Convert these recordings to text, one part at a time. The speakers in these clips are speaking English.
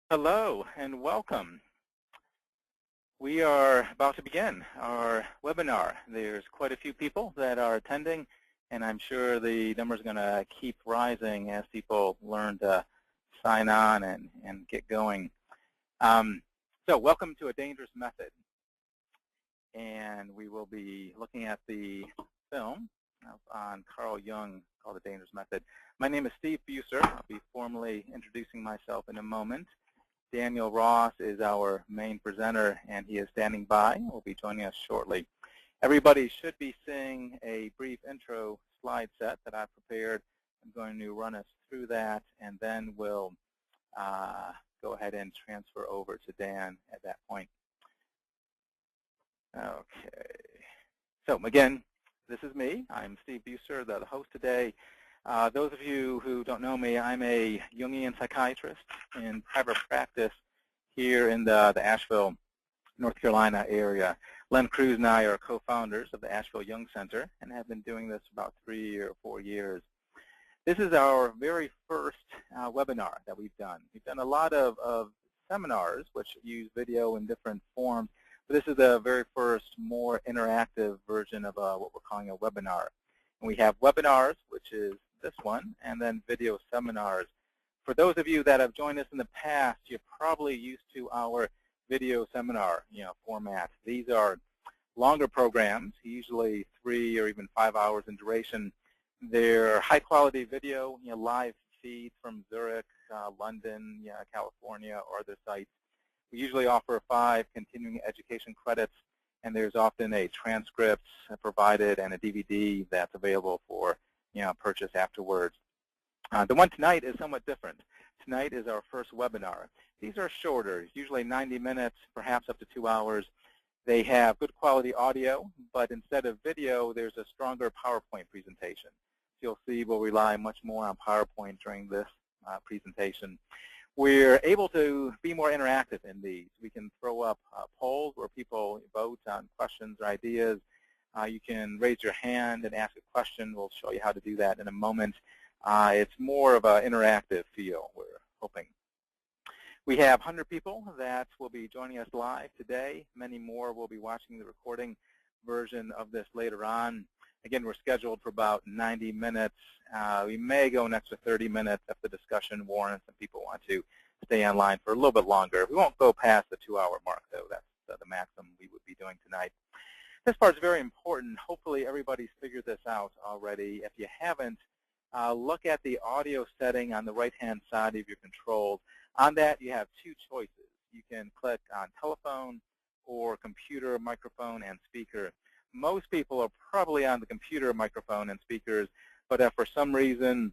Hello and welcome. We are about to begin our webinar. There's quite a few people that are attending, and I'm sure the number is going to keep rising as people learn to sign on and get going. So welcome to A Dangerous Method. And we will be looking at the film on Carl Jung called The Dangerous Method. My name is Steve Buser. I'll be formally introducing myself in a moment. Daniel Ross is our main presenter, and he is standing by. Will be joining us shortly. Everybody should be seeing a brief intro slide set that I've prepared. I'm going to run us through that, and then we'll go ahead and transfer over to Dan at that point. Okay. So again, this is me. I'm Steve Buser, the host today. Those of you who don't know me, I'm a Jungian psychiatrist in private practice here in the Asheville, North Carolina area. Len Cruz and I are co-founders of the Asheville Jung Center and have been doing this for about 3 or 4 years. This is our very first webinar that we've done. We've done a lot of seminars which use video in different forms, but this is the very first more interactive version of what we're calling a webinar. And we have webinars, which is this one, and then video seminars. For those of you that have joined us in the past, you're probably used to our video seminar format. These are longer programs, usually 3 or even 5 hours in duration. They're high-quality video, live feeds from Zurich, London, California, or other sites. We usually offer 5 continuing education credits, and there's often a transcript provided and a DVD that's available for purchase afterwards. The one tonight is somewhat different. Tonight is our first webinar. These are shorter, usually 90 minutes, perhaps up to 2 hours. They have good quality audio, but instead of video, there's a stronger PowerPoint presentation. So you'll see we'll rely much more on PowerPoint during this presentation. We're able to be more interactive in these. We can throw up polls where people vote on questions or ideas. You can raise your hand and ask a question. We'll show you how to do that in a moment. It's more of an interactive feel, we're hoping. We have 100 people that will be joining us live today. Many more will be watching the recording version of this later on. Again, we're scheduled for about 90 minutes. We may go an extra 30 minutes if the discussion warrants and people want to stay online for a little bit longer. We won't go past the 2-hour mark, though. That's the maximum we would be doing tonight. This part is very important. Hopefully everybody's figured this out already. If you haven't, look at the audio setting on the right-hand side of your controls. On that, you have 2 choices. You can click on telephone or computer, microphone, and speaker. Most people are probably on the computer, microphone, and speakers, but if for some reason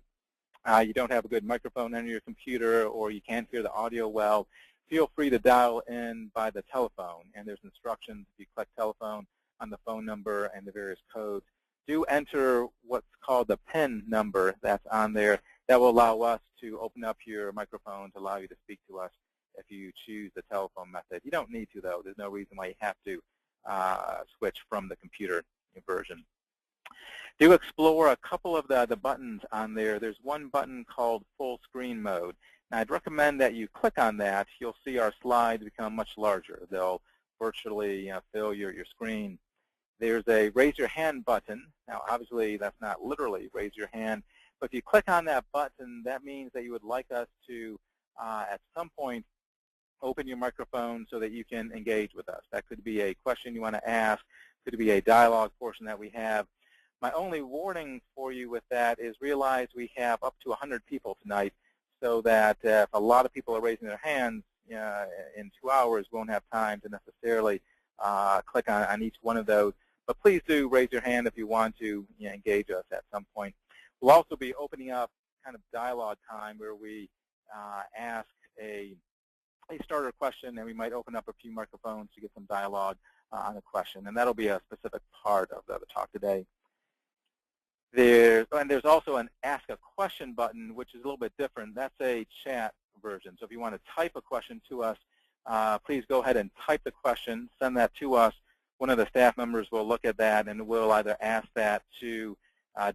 you don't have a good microphone on your computer or you can't hear the audio well, feel free to dial in by the telephone. And there's instructions if you click telephone on the phone number and the various codes. Do enter what's called the PIN number that's on there. That will allow us to open up your microphone to allow you to speak to us if you choose the telephone method. You don't need to, though. There's no reason why you have to switch from the computer version. Do explore a couple of the buttons on there. There's one button called full screen mode. Now, I'd recommend that you click on that. You'll see our slides become much larger. They'll virtually fill your screen. There's a raise your hand button. Now, obviously, that's not literally raise your hand, but if you click on that button, that means that you would like us to, at some point, open your microphone so that you can engage with us. That could be a question you want to ask, could be a dialogue portion that we have. My only warning for you with that is realize we have up to 100 people tonight, so that if a lot of people are raising their hands in 2 hours, we won't have time to necessarily click on each one of those. But please do raise your hand if you want to engage us at some point. We'll also be opening up kind of dialogue time where we ask a starter question, and we might open up a few microphones to get some dialogue on a question. And that'll be a specific part of the talk today. There's also an Ask a Question button, which is a little bit different. That's a chat version. So if you want to type a question to us, please go ahead and type the question, send that to us. One of the staff members will look at that, and we'll either ask that to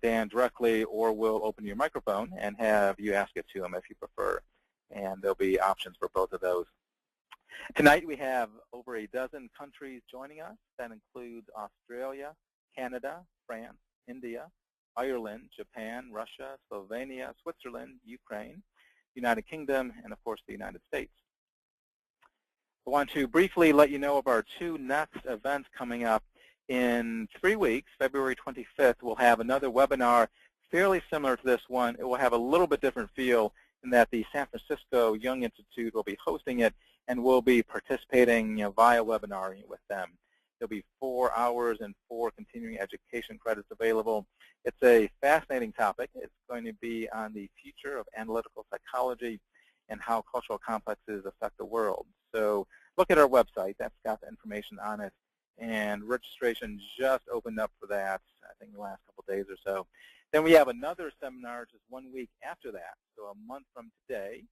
Dan directly, or we'll open your microphone and have you ask it to him if you prefer. and there'll be options for both of those. Tonight we have over a dozen countries joining us. That includes Australia, Canada, France, India, Ireland, Japan, Russia, Slovenia, Switzerland, Ukraine, United Kingdom, and of course the United States. I want to briefly let you know of our two next events coming up. In 3 weeks, February 25th, we'll have another webinar fairly similar to this one. It will have a little bit different feel in that the San Francisco Young Institute will be hosting it, and we'll be participating via webinar with them. There'll be 4 hours and 4 continuing education credits available. It's a fascinating topic. It's going to be on the future of analytical psychology and how cultural complexes affect the world. So look at our website. That's got the information on it. And registration just opened up for that, I think, the last couple of days or so. Then we have another seminar just 1 week after that, so a month from today,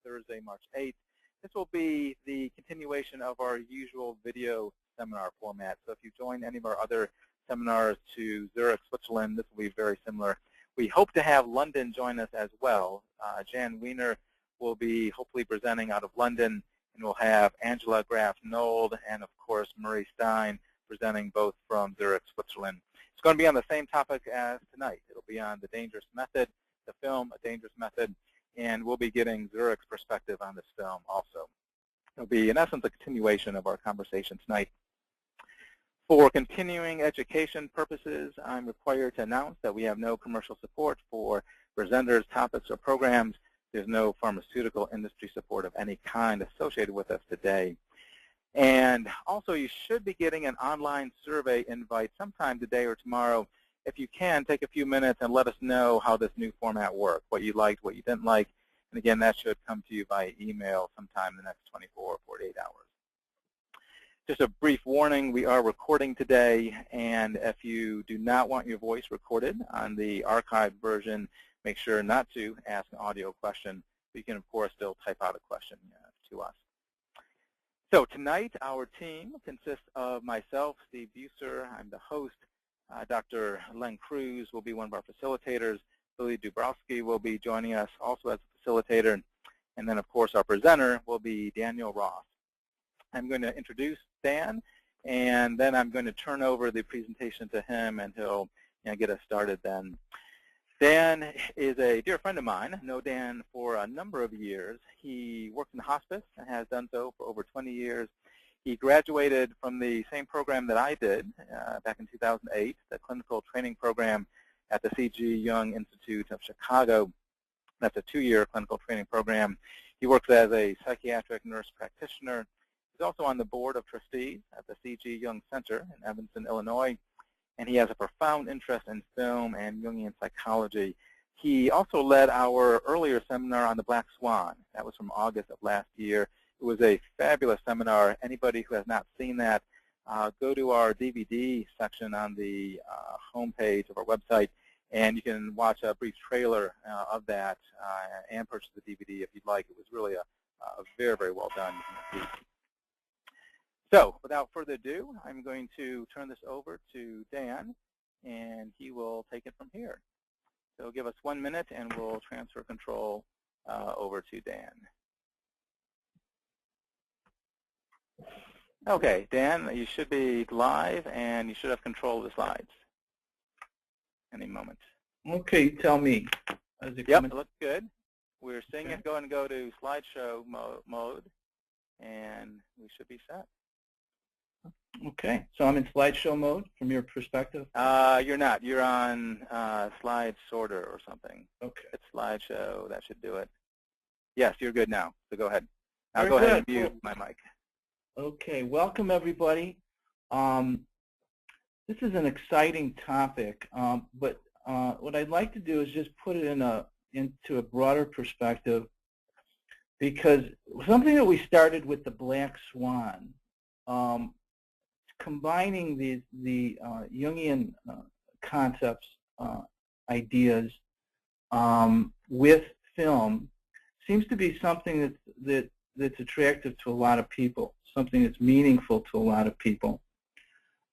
Thursday, March 8th. This will be the continuation of our usual video seminar format. So if you join any of our other seminars to Zurich, Switzerland, this will be very similar. We hope to have London join us as well. Jan Wiener will be hopefully presenting out of London, and we'll have Angela Graf-Nold and, of course, Marie Stein presenting both from Zurich, Switzerland. It's going to be on the same topic as tonight. It'll be on The Dangerous Method, the film A Dangerous Method, and we'll be getting Zurich's perspective on this film also. It'll be, in essence, a continuation of our conversation tonight. For continuing education purposes, I'm required to announce that we have no commercial support for presenters, topics, or programs. There's no pharmaceutical industry support of any kind associated with us today. And also, you should be getting an online survey invite sometime today or tomorrow. If you can, take a few minutes and let us know how this new format worked, what you liked, what you didn't like. And again, that should come to you by email sometime in the next 24 or 48 hours. Just a brief warning, we are recording today, and if you do not want your voice recorded on the archived version, make sure not to ask an audio question. But you can, of course, still type out a question to us. So tonight, our team consists of myself, Steve Buser. I'm the host. Dr. Len Cruz will be one of our facilitators. Lily Dubrowski will be joining us also as a facilitator. And then, of course, our presenter will be Daniel Ross. I'm going to introduce Dan, and then I'm going to turn over the presentation to him, and he'll get us started then. Dan is a dear friend of mine. I know Dan for a number of years. He works in hospice and has done so for over 20 years. He graduated from the same program that I did back in 2008, the clinical training program at the C.G. Jung Institute of Chicago. That's a 2-year clinical training program. He works as a psychiatric nurse practitioner. He's also on the board of trustees at the C.G. Jung Center in Evanston, Illinois, and he has a profound interest in film and Jungian psychology. He also led our earlier seminar on the Black Swan. That was from August of last year. It was a fabulous seminar. Anybody who has not seen that, go to our DVD section on the homepage of our website, and you can watch a brief trailer of that and purchase the DVD if you'd like. It was really a very, very well done piece. So without further ado, I'm going to turn this over to Dan, and he will take it from here. So give us 1 minute, and we'll transfer control over to Dan. Okay, Dan, you should be live, and you should have control of the slides any moment. Okay, you tell me. Yep, it looks good. We're seeing it go to slideshow mode, and we should be set. Okay, so I'm in slideshow mode from your perspective? You're not. You're on slide sorter or something. Okay. It's slideshow. That should do it. Yes, you're good now. So go ahead. I'll Very go ahead good. and mute my mic. Okay, welcome everybody. This is an exciting topic, but what I'd like to do is just put it into a broader perspective, because something that we started with the Black Swan, combining the Jungian concepts, ideas with film seems to be something that's attractive to a lot of people, something that's meaningful to a lot of people.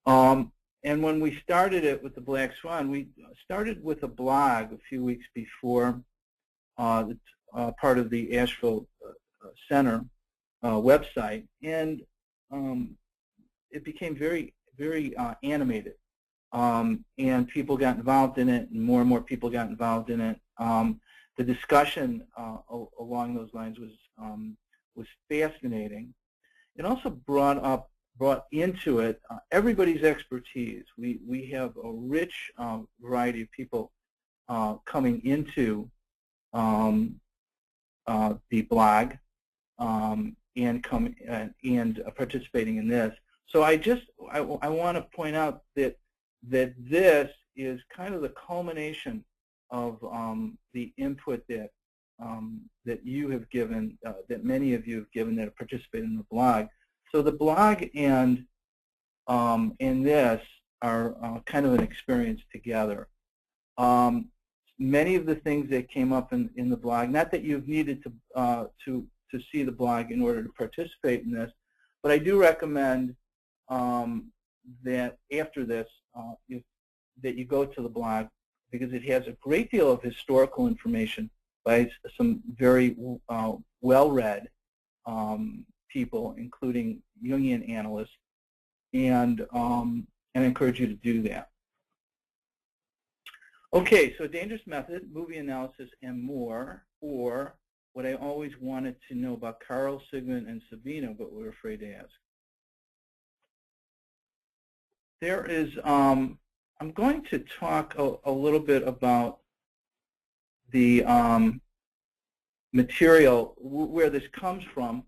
And when we started it with the Black Swan, we started with a blog a few weeks before part of the Asheville Center website, and it became very, very animated. And people got involved in it, and more people got involved in it. The discussion along those lines was fascinating. It also brought into it everybody's expertise. We have a rich variety of people coming into the blog and participating in this. So I want to point out that this is kind of the culmination of the input that you have given, that many of you have given that have participated in the blog. So the blog and this are kind of an experience together. Many of the things that came up in the blog, not that you've needed to see the blog in order to participate in this, but I do recommend that after this, that you go to the blog, because it has a great deal of historical information by some very well-read people, including Jungian analysts, and I encourage you to do that. Okay, so dangerous method, movie analysis, and more, or what I always wanted to know about Carl, Sigmund, and Sabina, but we're afraid to ask. There is, I'm going to talk a little bit about the material, where this comes from.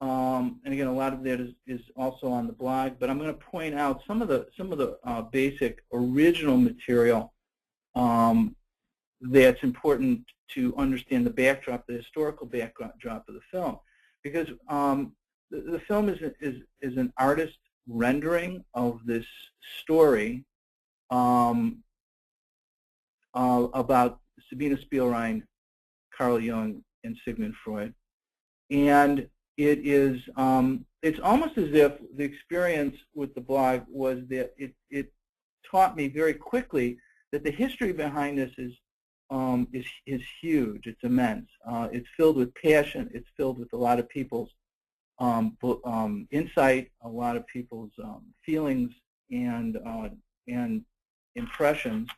And again, a lot of that is also on the blog, but I'm going to point out some of the basic original material that's important to understand the backdrop, the historical backdrop of the film, because the film is an artist rendering of this story about Sabina Spielrein, Carl Jung, and Sigmund Freud, and it is it's almost as if the experience with the blog was that it taught me very quickly that the history behind this is huge. It's immense. It's filled with passion. It's filled with a lot of people's insight, a lot of people's feelings and impressions.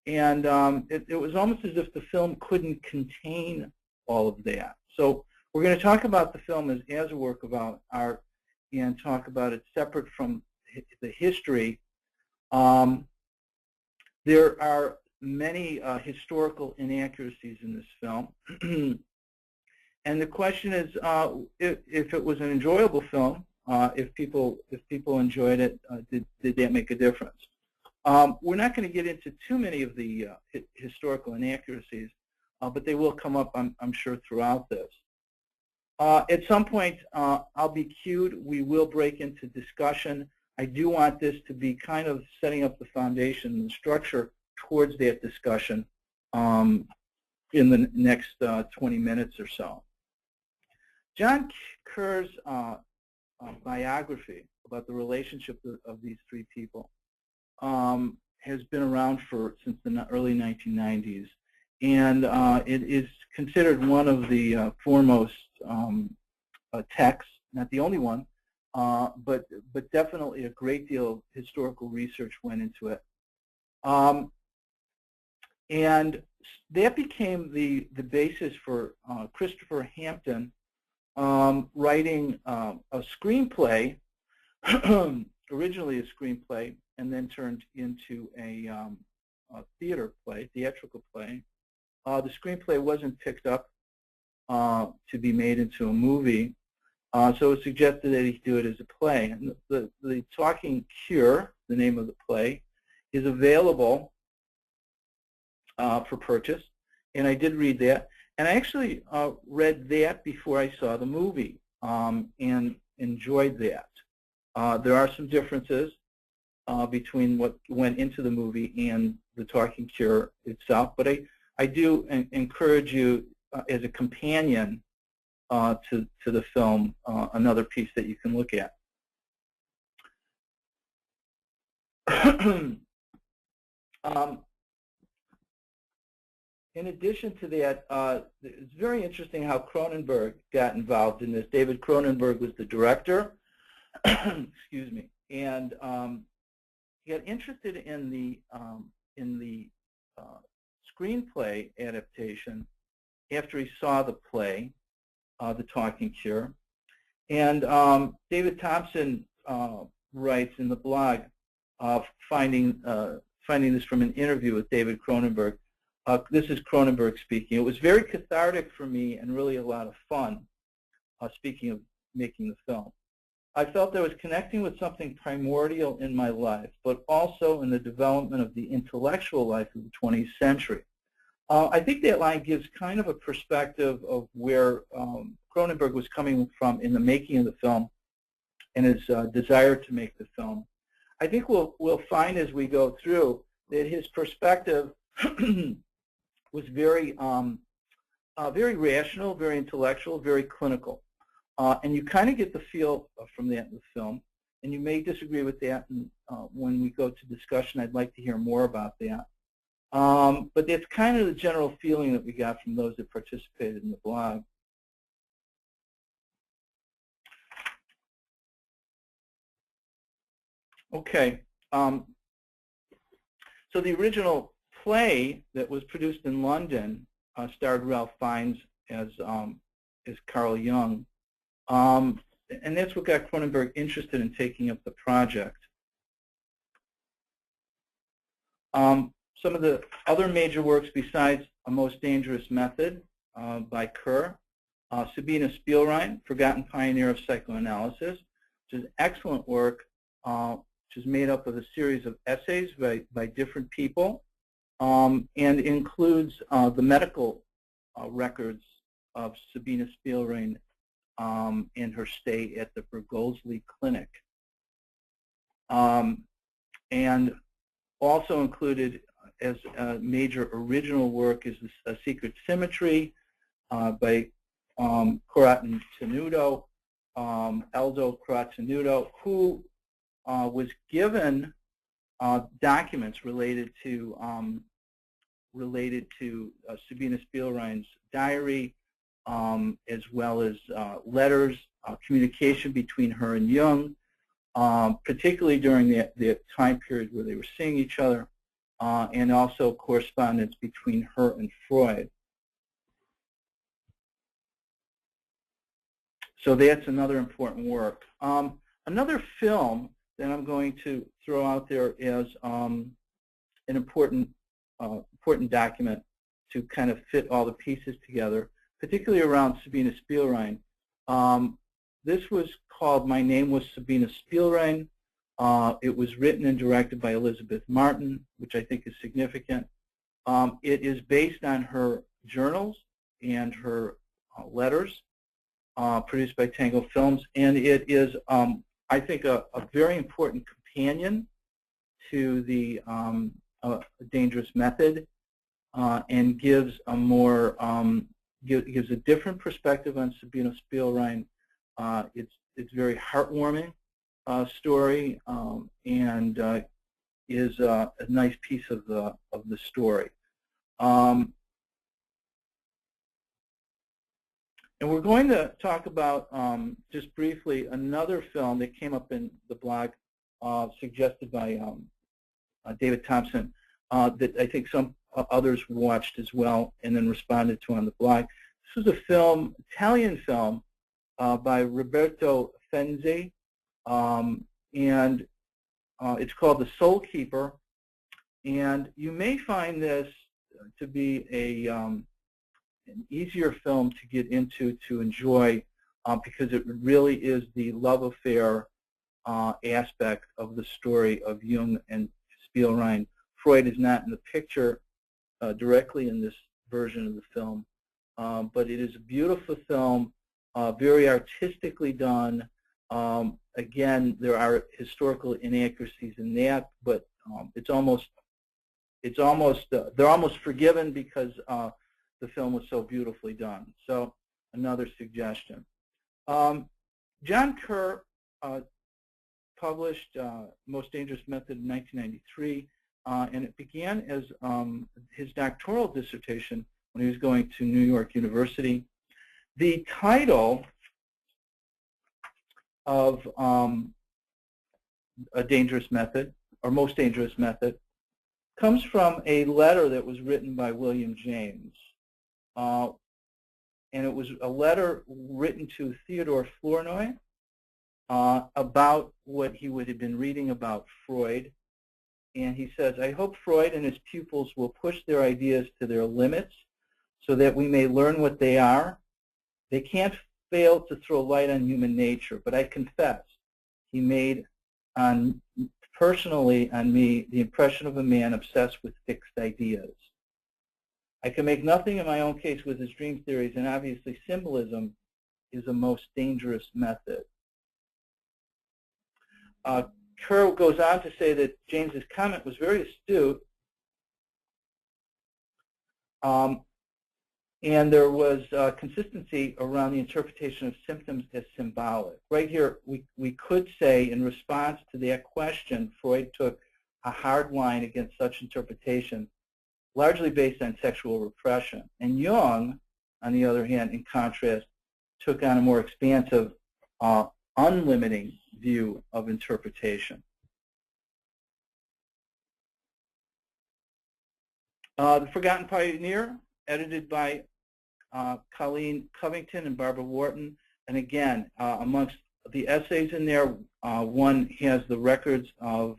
And it was almost as if the film couldn't contain all of that. So we're going to talk about the film as a work of art and talk about it separate from the history. There are many historical inaccuracies in this film. And the question is, if it was an enjoyable film, if people enjoyed it, did that make a difference? We're not going to get into too many of the historical inaccuracies, but they will come up, I'm sure, throughout this. At some point, I'll be cued. We will break into discussion. I do want this to be kind of setting up the foundation and the structure towards that discussion in the next 20 minutes or so. John Kerr's biography about the relationship of these three people has been around since the early 1990s, and it is considered one of the foremost texts, not the only one, but definitely a great deal of historical research went into it. And that became the basis for Christopher Hampton writing a screenplay, originally a screenplay, and then turned into a theatrical play. The screenplay wasn't picked up to be made into a movie, so it suggested that he do it as a play. And the Talking Cure, the name of the play, is available for purchase, and I did read that. And I actually read that before I saw the movie and enjoyed that. There are some differences between what went into the movie and the Talking Cure itself, but I do encourage you as a companion to the film, another piece that you can look at. in addition to that, it's very interesting how Cronenberg got involved in this. David Cronenberg was the director, excuse me, and he got interested in the screenplay adaptation after he saw the play, The Talking Cure. And David Thompson writes in the blog, finding this from an interview with David Cronenberg. This is Cronenberg speaking. It was very cathartic for me and really a lot of fun, speaking of making the film. I felt I was connecting with something primordial in my life, but also in the development of the intellectual life of the 20th century. I think that line gives kind of a perspective of where Cronenberg was coming from in the making of the film and his desire to make the film. I think we'll find as we go through that his perspective was very rational, very intellectual, very clinical. And you kind of get the feel from that in the film. And you may disagree with that. And when we go to discussion, I'd like to hear more about that. But that's kind of the general feeling that we got from those that participated in the blog. Okay. So the original play that was produced in London starred Ralph Fiennes as Carl Jung. And that's what got Cronenberg interested in taking up the project. Some of the other major works besides A Most Dangerous Method by Kerr, Sabina Spielrein, Forgotten Pioneer of Psychoanalysis, which is excellent work, which is made up of a series of essays by different people, and includes the medical records of Sabina Spielrein in her stay at the Bergolsli Clinic. And also included as a major original work is A Secret Symmetry by Corot-Tenuto, Aldo Corot-Tenuto, who was given documents related to Sabina Spielrein's diary, as well as letters, communication between her and Jung, particularly during the time period where they were seeing each other, and also correspondence between her and Freud. So that's another important work. Another film that I'm going to throw out there as an important document to kind of fit all the pieces together, particularly around Sabina Spielrein. This was called My Name Was Sabina Spielrein. It was written and directed by Elizabeth Martin, which I think is significant. It is based on her journals and her letters produced by Tango Films, and it is, I think, a very important companion to the Dangerous Method, and gives a more gives a different perspective on Sabina Spielrein. It's very heartwarming story, and is a nice piece of the story. And we're going to talk about, just briefly, another film that came up in the blog, suggested by David Thompson, that I think some others watched as well and then responded to on the blog. This was a film, Italian film, by Roberto Fenzi, and it's called The Soul Keeper. And you may find this to be an easier film to get into, to enjoy, because it really is the love affair aspect of the story of Jung and Spielrein. Freud is not in the picture directly in this version of the film, but it is a beautiful film, very artistically done. Again, there are historical inaccuracies in that, but they're almost forgiven because the film was so beautifully done. So another suggestion. John Kerr published Most Dangerous Method in 1993. and it began as his doctoral dissertation when he was going to New York University. The title of A Dangerous Method, or Most Dangerous Method, comes from a letter that was written by William James. And it was a letter written to Theodore Flournoy about what he would have been reading about Freud. And he says, I hope Freud and his pupils will push their ideas to their limits so that we may learn what they are. They can't fail to throw light on human nature, but I confess he made personally on me the impression of a man obsessed with fixed ideas. I can make nothing in my own case with his dream theories, and obviously symbolism is a most dangerous method. Kerr goes on to say that James's comment was very astute, and there was consistency around the interpretation of symptoms as symbolic. Right here, we could say in response to that question, Freud took a hard line against such interpretation, largely based on sexual repression. And Jung, on the other hand, in contrast, took on a more expansive, unlimiting view of interpretation. The Forgotten Pioneer, edited by Colleen Covington and Barbara Wharton. And again, amongst the essays in there, one has the records of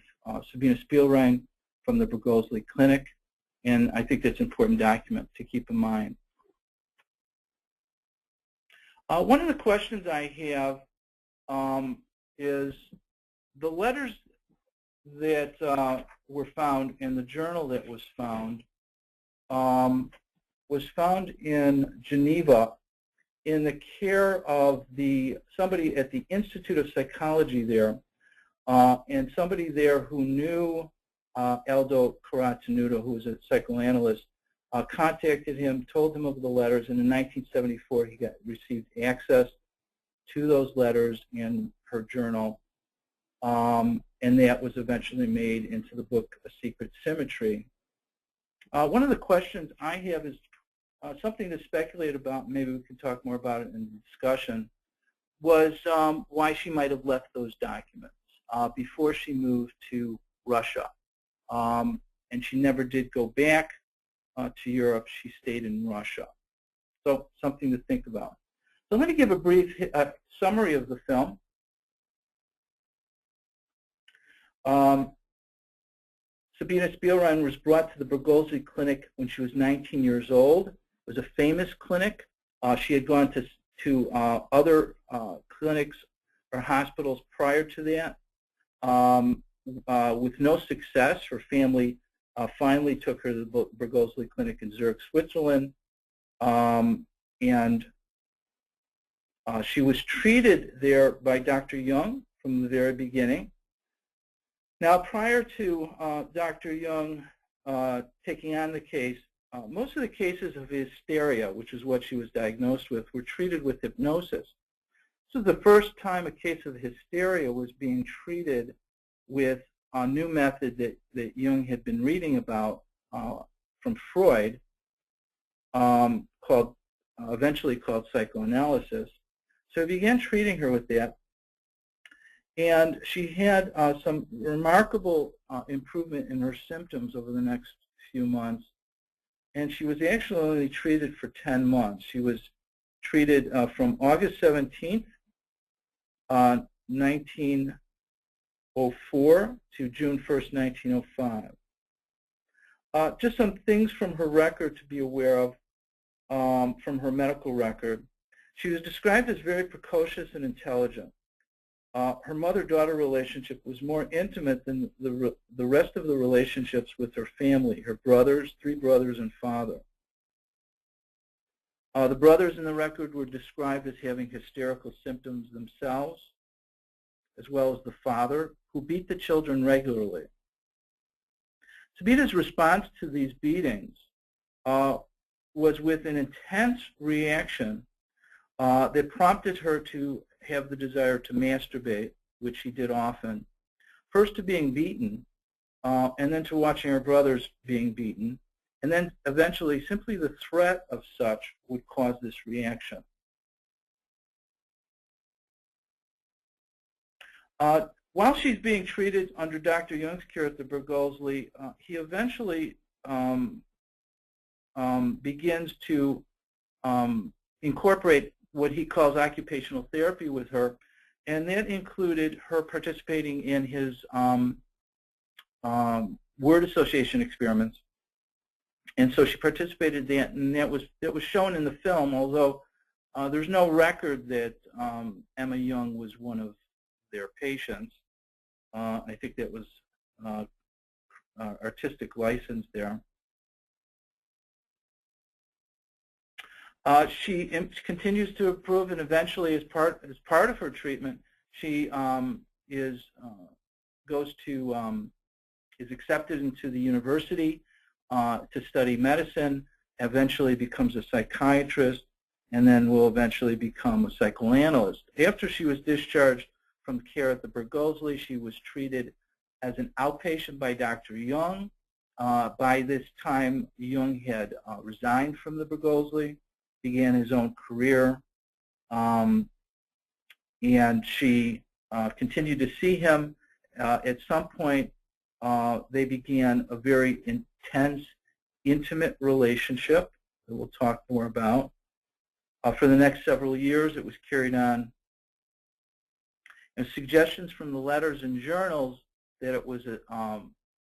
Sabina Spielrein from the Bergozli Clinic. And I think that's an important document to keep in mind. One of the questions I have is the letters that were found in the journal that was found in Geneva in the care of somebody at the Institute of Psychology there, and somebody there who knew Aldo Carottenuto, who was a psychoanalyst, contacted him, told him of the letters, and in 1974 he received access to those letters in her journal, and that was eventually made into the book A Secret Symmetry. One of the questions I have is something to speculate about, maybe we can talk more about it in the discussion, was why she might have left those documents before she moved to Russia. And she never did go back to Europe. She stayed in Russia. So something to think about. So let me give a brief summary of the film. Sabina Spielrein was brought to the Bergozli Clinic when she was 19 years old. It was a famous clinic. She had gone to other clinics or hospitals prior to that. With no success, her family finally took her to the Bergozli Clinic in Zurich, Switzerland, and she was treated there by Dr. Jung from the very beginning. Now, prior to Dr. Jung taking on the case, most of the cases of hysteria, which is what she was diagnosed with, were treated with hypnosis. This is the first time a case of hysteria was being treated with a new method that Jung had been reading about from Freud, eventually called psychoanalysis. So he began treating her with that, and she had some remarkable improvement in her symptoms over the next few months, and she was actually only treated for 10 months. She was treated from August 17th, 1904 to June 1st, 1905. Just some things from her record to be aware of, from her medical record. She was described as very precocious and intelligent. Her mother-daughter relationship was more intimate than the rest of the relationships with her family, her brothers, 3 brothers, and father. The brothers in the record were described as having hysterical symptoms themselves, as well as the father, who beat the children regularly. Sabina's response to these beatings was with an intense reaction that prompted her to have the desire to masturbate, which she did often. First to being beaten, and then to watching her brothers being beaten. And then eventually simply the threat of such would cause this reaction. While she's being treated under Dr. Jung's care at the Bergolzli, he eventually begins to incorporate what he calls occupational therapy with her, and that included her participating in his word association experiments. And so she participated in that, and that was shown in the film, although there's no record that Emma Jung was one of their patients. I think that was artistic license there. She continues to improve, and eventually, as part of her treatment, she is accepted into the university to study medicine. Eventually, becomes a psychiatrist, and then will eventually become a psychoanalyst. After she was discharged from care at the Bergolzli, she was treated as an outpatient by Dr. Jung. By this time, Jung had resigned from the Bergolzli, began his own career, and she continued to see him. At some point, they began a very intense, intimate relationship that we'll talk more about. For the next several years, it was carried on. And suggestions from the letters and journals that it was a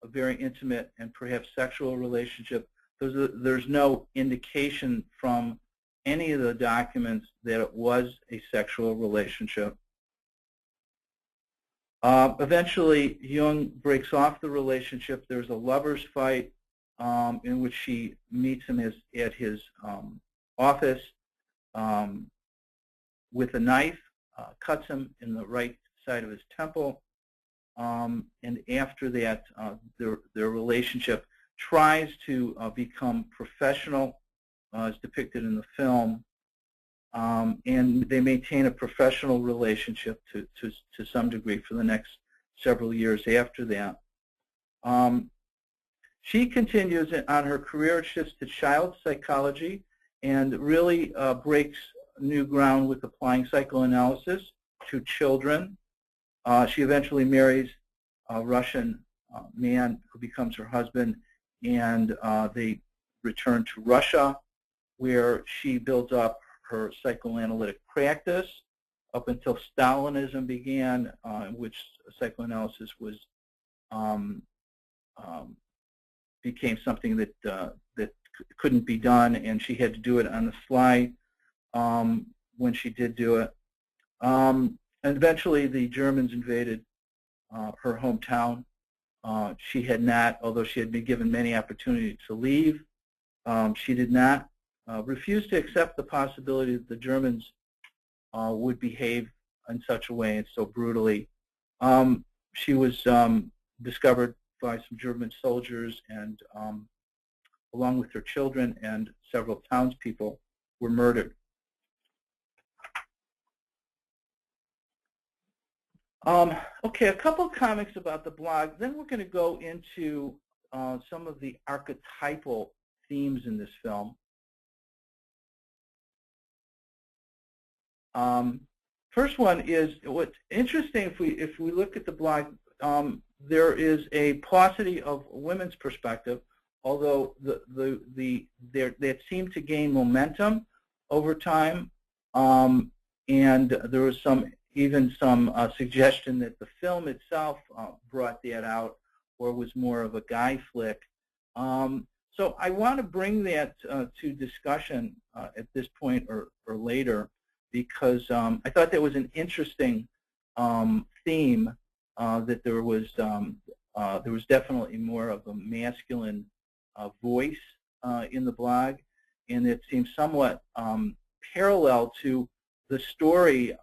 very intimate and perhaps sexual relationship. There's no indication from any of the documents that it was a sexual relationship. Eventually, Jung breaks off the relationship. There's a lover's fight in which she meets him at his office with a knife, cuts him in the right side of his temple, and after that, their relationship tries to become professional, as depicted in the film, and they maintain a professional relationship to some degree for the next several years after that. She continues on her career, shifts to child psychology, and really breaks new ground with applying psychoanalysis to children. She eventually marries a Russian man who becomes her husband, and they return to Russia, where she builds up her psychoanalytic practice up until Stalinism began, in which psychoanalysis was became something that that couldn't be done, and she had to do it on the fly when she did do it. And eventually, the Germans invaded her hometown. She had not, although she had been given many opportunities to leave, she did not. Refused to accept the possibility that the Germans would behave in such a way and so brutally. She was discovered by some German soldiers, and along with her children and several townspeople, were murdered. Okay, a couple of comments about the blog. Then we're going to go into some of the archetypal themes in this film. First one is, what's interesting, if we look at the blog, there is a paucity of women's perspective, although that seemed to gain momentum over time, and there was even some suggestion that the film itself brought that out, or was more of a guy flick. So I want to bring that to discussion at this point or later, because I thought that was an interesting theme, that there was definitely more of a masculine voice in the blog, and it seems somewhat parallel to the story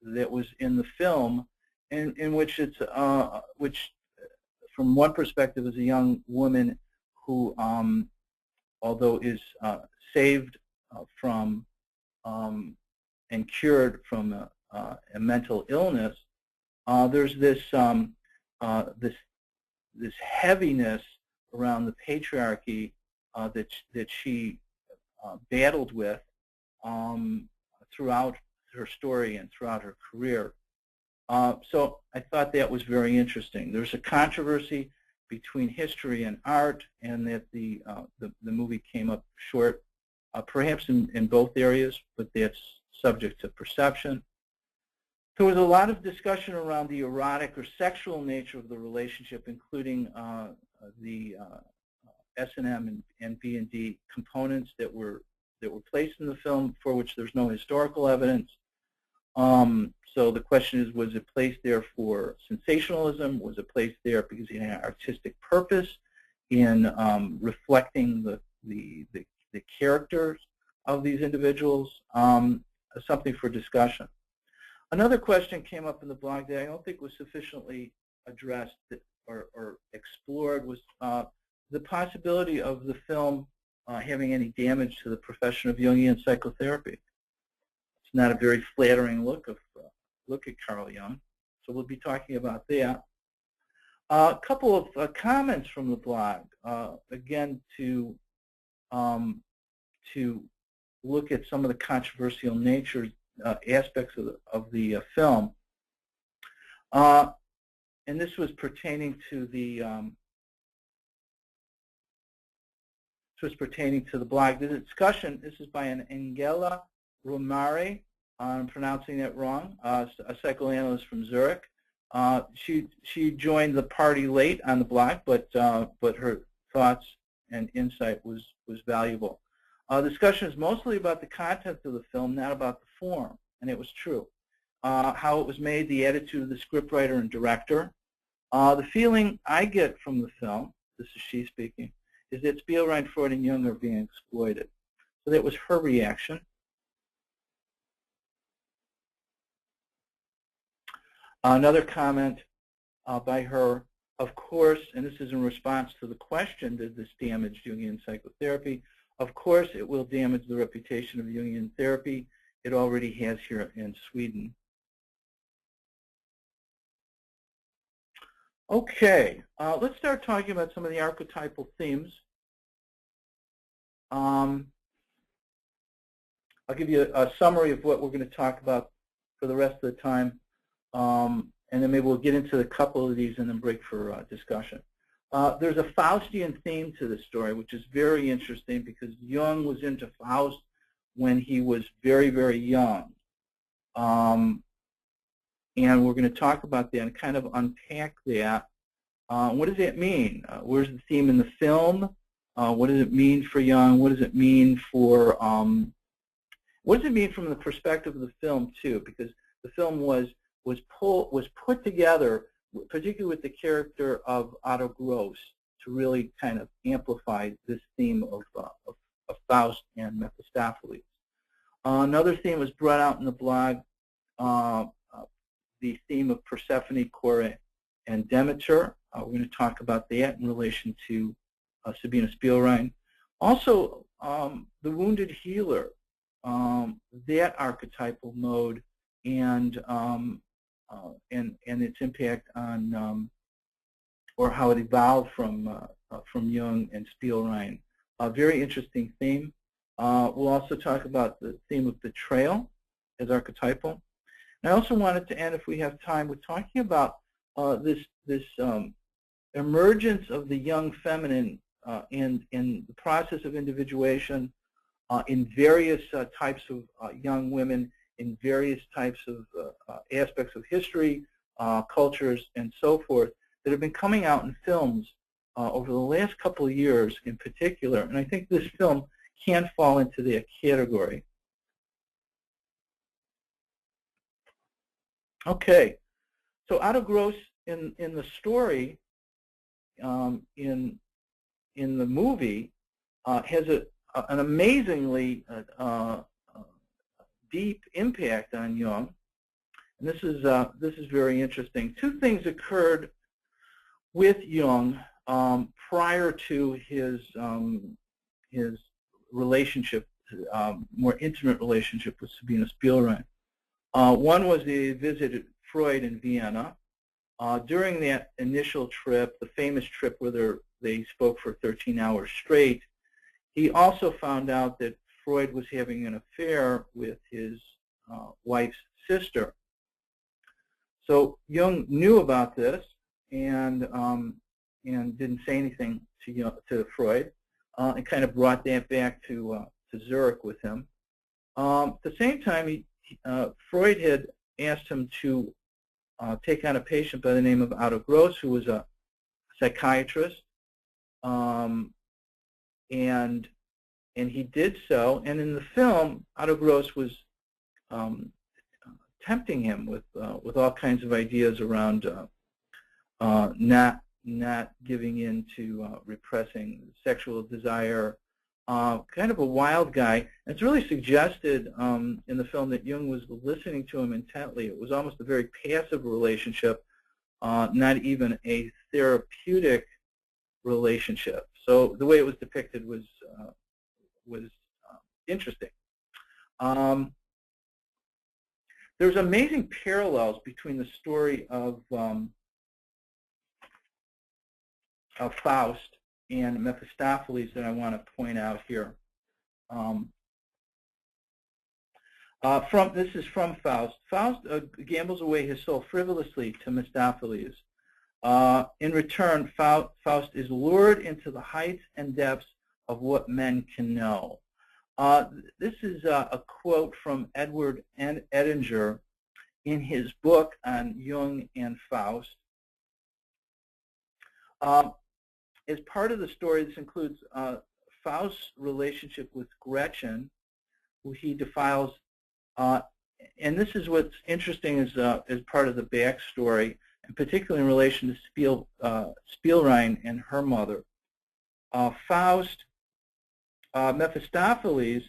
that was in the film, in which it's which, from one perspective, is a young woman who, although is saved from and cured from a mental illness, there's this this heaviness around the patriarchy that she battled with throughout her story and throughout her career. So I thought that was very interesting. There's a controversy between history and art, and that the movie came up short, perhaps in both areas, but that's subject to perception. There was a lot of discussion around the erotic or sexual nature of the relationship, including the S&M and B&D components that were placed in the film for which there's no historical evidence. So the question is, was it placed there for sensationalism? Was it placed there because it had artistic purpose in reflecting the characters of these individuals? Something for discussion. Another question came up in the blog that I don't think was sufficiently addressed or explored was the possibility of the film having any damage to the profession of Jungian psychotherapy. It's not a very flattering look at Carl Jung, so we'll be talking about that. A couple of comments from the blog, again to look at some of the controversial nature aspects of the film, and this was pertaining to the blog. The discussion. This is by an Angela Romari. I'm pronouncing that wrong. A psychoanalyst from Zurich. She joined the party late on the blog, but her thoughts and insight was valuable. Discussion is mostly about the content of the film, not about the form, and it was true. How it was made, the attitude of the scriptwriter and director. The feeling I get from the film, this is she speaking, is that Spielrein, Freud, and Jung are being exploited. So that was her reaction. Another comment by her, of course, and this is in response to the question, did this damage Jungian psychotherapy? Of course, it will damage the reputation of Jungian therapy. It already has here in Sweden. Okay, let's start talking about some of the archetypal themes. I'll give you a summary of what we're going to talk about for the rest of the time, and then maybe we'll get into a couple of these and then break for discussion. There's a Faustian theme to the story, which is very interesting because Jung was into Faust when he was very, very young. And we're going to talk about that and kind of unpack that. What does that mean? Where's the theme in the film? What does it mean for Jung? What does it mean for what does it mean from the perspective of the film too? Because the film was put together, particularly with the character of Otto Gross, to really kind of amplify this theme of Faust and Mephistopheles. Another theme was brought out in the blog, the theme of Persephone, Cora, and Demeter. We're going to talk about that in relation to Sabina Spielrein. Also, the wounded healer, that archetypal mode, and its impact on, or how it evolved from Jung and Spielrein. A very interesting theme. We'll also talk about the theme of betrayal as archetypal. And I also wanted to end, if we have time, with talking about this emergence of the young feminine in the process of individuation in various types of young women, in various types of aspects of history, cultures, and so forth, that have been coming out in films over the last couple of years in particular. And I think this film can fall into that category. Okay, so Otto Gross in the story, in the movie, has an amazingly deep impact on Jung, and this is very interesting. Two things occurred with Jung prior to his relationship, more intimate relationship with Sabina Spielrein. One was he visited Freud in Vienna, During that initial trip, the famous trip where they spoke for 13 hours straight, he also found out that Freud was having an affair with his wife's sister. So Jung knew about this and didn't say anything to Freud, and kind of brought that back to Zurich with him. At the same time, Freud had asked him to take on a patient by the name of Otto Gross, who was a psychiatrist, and he did so. And in the film, Otto Gross was tempting him with all kinds of ideas around not giving in to repressing sexual desire. Kind of a wild guy. And it's really suggested in the film that Jung was listening to him intently. It was almost a very passive relationship, not even a therapeutic relationship. So the way it was depicted was interesting. There's amazing parallels between the story of Faust and Mephistopheles that I want to point out here. This is from Faust. Faust gambles away his soul frivolously to Mephistopheles. In return, Faust is lured into the heights and depths of what men can know. This is a quote from Edward Edinger in his book on Jung and Faust. As part of the story, this includes Faust's relationship with Gretchen, who he defiles. And this is what's interesting as part of the backstory, and particularly in relation to Spielrein and her mother. Mephistopheles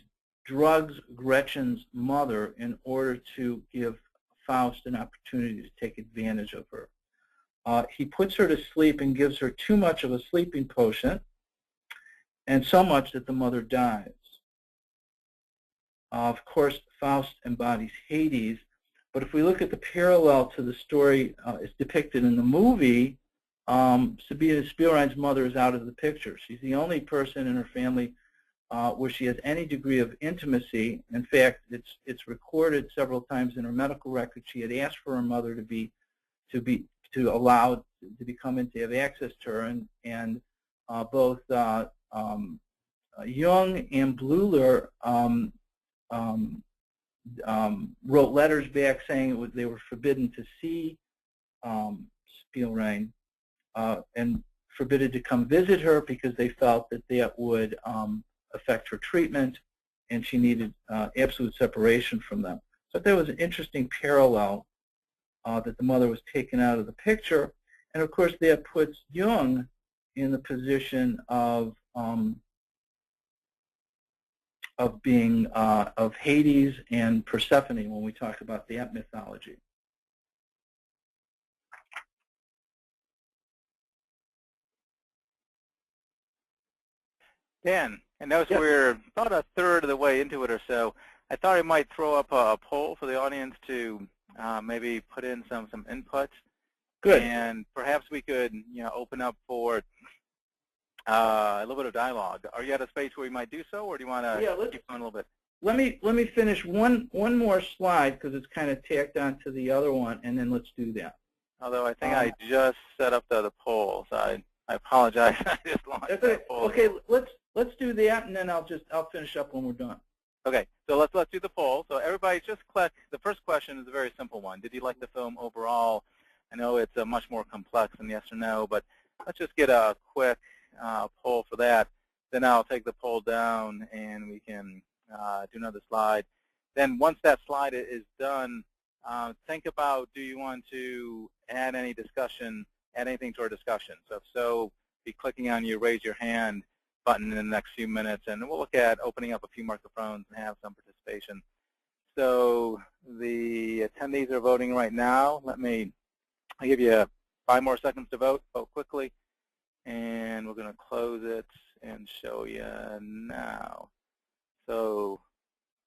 drugs Gretchen's mother in order to give Faust an opportunity to take advantage of her. He puts her to sleep and gives her too much of a sleeping potion, and so much that the mother dies. Of course, Faust embodies Hades, but if we look at the parallel to the story as depicted in the movie, Sabina Spielrein's mother is out of the picture. She's the only person in her family where she has any degree of intimacy. In fact, it's recorded several times in her medical record. She had asked for her mother to be allowed to become and to have access to her, and both Jung and Bleuler wrote letters back saying they were forbidden to see Spielrein and forbidden to come visit her because they felt that would affect her treatment, and she needed absolute separation from them. So there was an interesting parallel that the mother was taken out of the picture, and of course that puts Jung in the position of being of Hades and Persephone when we talk about that mythology. Dan, I notice we're about a third of the way into it or so. I thought I might throw up a poll for the audience to maybe put in some input. Good. And perhaps we could open up for a little bit of dialogue. Are you at a space where we might do so, or do you want to keep going a little bit? Let me finish one more slide because it's kind of tacked onto the other one, and then let's do that. Although I think I just set up the poll, so I apologize. I just launched the poll. Okay, let's do that, and then I'll finish up when we're done. Okay, so let's do the poll. So everybody just click. The first question is a very simple one. Did you like the film overall? I know it's much more complex than yes or no, but let's just get a quick poll for that. Then I'll take the poll down, and we can do another slide. Then once that slide is done, think about, do you want to add anything to our discussion? So if so, be clicking on your raise your hand button in the next few minutes, and we'll look at opening up a few microphones and have some participation. So the attendees are voting right now. I'll give you 5 more seconds to vote. Vote quickly, and we're going to close it and show you now. So,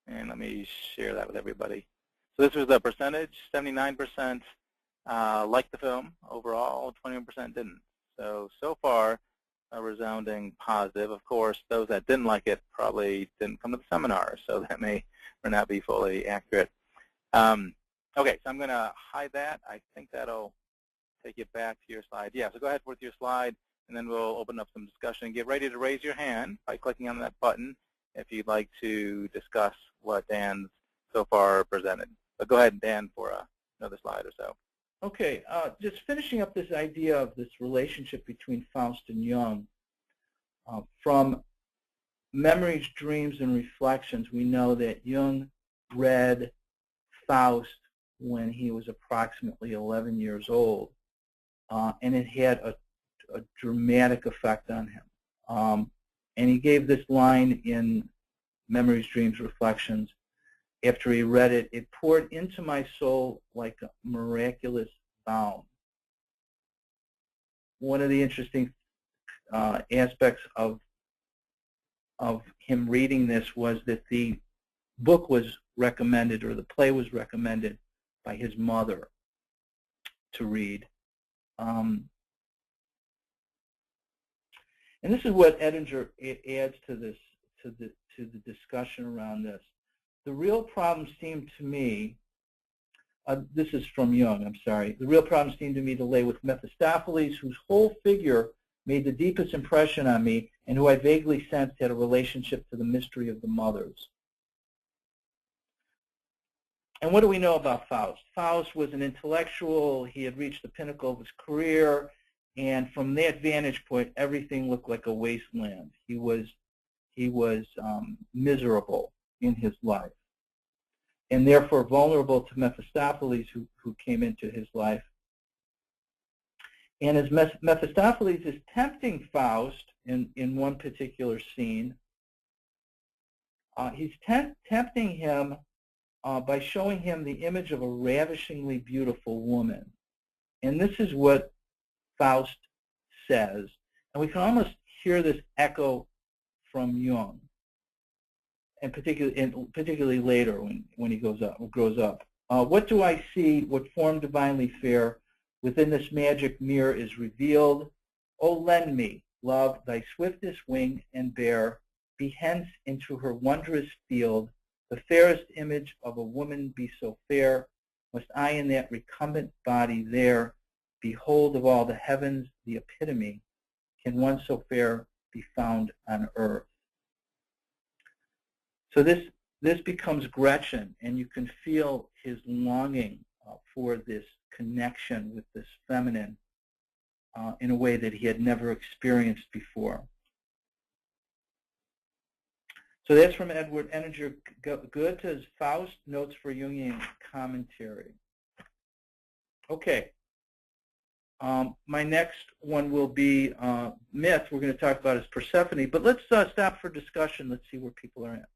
and let me share that with everybody. So this was the percentage: 79% liked the film overall, 21% didn't. So far, a resounding positive. Of course, those that didn't like it probably didn't come to the seminar, so that may or not be fully accurate. Okay, so I'm going to hide that. I think that'll take you back to your slide. Yeah, so go ahead with your slide, and then we'll open up some discussion. Get ready to raise your hand by clicking on that button if you'd like to discuss what Dan's so far presented. But go ahead, Dan, for another slide or so. Okay, just finishing up this idea of this relationship between Faust and Jung. From Memories, Dreams, and Reflections, we know that Jung read Faust when he was approximately 11 years old, and it had a dramatic effect on him. And he gave this line in Memories, Dreams, Reflections. After he read it, it poured into my soul like a miraculous balm. One of the interesting aspects of him reading this was that the book was recommended, or the play was recommended by his mother to read. And this is what Edinger adds to this, to the discussion around this. The real problem seemed to me, this is from Jung, I'm sorry. The real problem seemed to me to lay with Mephistopheles, whose whole figure made the deepest impression on me, and who I vaguely sensed had a relationship to the mystery of the mothers. And what do we know about Faust? Faust was an intellectual. He had reached the pinnacle of his career, and from that vantage point, everything looked like a wasteland. He was miserable in his life, and therefore vulnerable to Mephistopheles, who came into his life. And as Mephistopheles is tempting Faust in one particular scene, he's tempting him by showing him the image of a ravishingly beautiful woman. And this is what Faust says. And we can almost hear this echo from Jung, and particularly later when he grows up. What do I see? What form divinely fair within this magic mirror is revealed? Oh, lend me, love, thy swiftest wing and bear, be hence into her wondrous field. The fairest image of a woman be so fair, must I in that recumbent body there behold of all the heavens the epitome? Can one so fair be found on earth? So this becomes Gretchen, and you can feel his longing for this connection with this feminine in a way that he had never experienced before. So that's from Edward Edinger. Goethe's Faust, Notes for Jungian Commentary. Okay. My next one will be myth. We're going to talk about is Persephone, but let's stop for discussion. Let's see where people are at.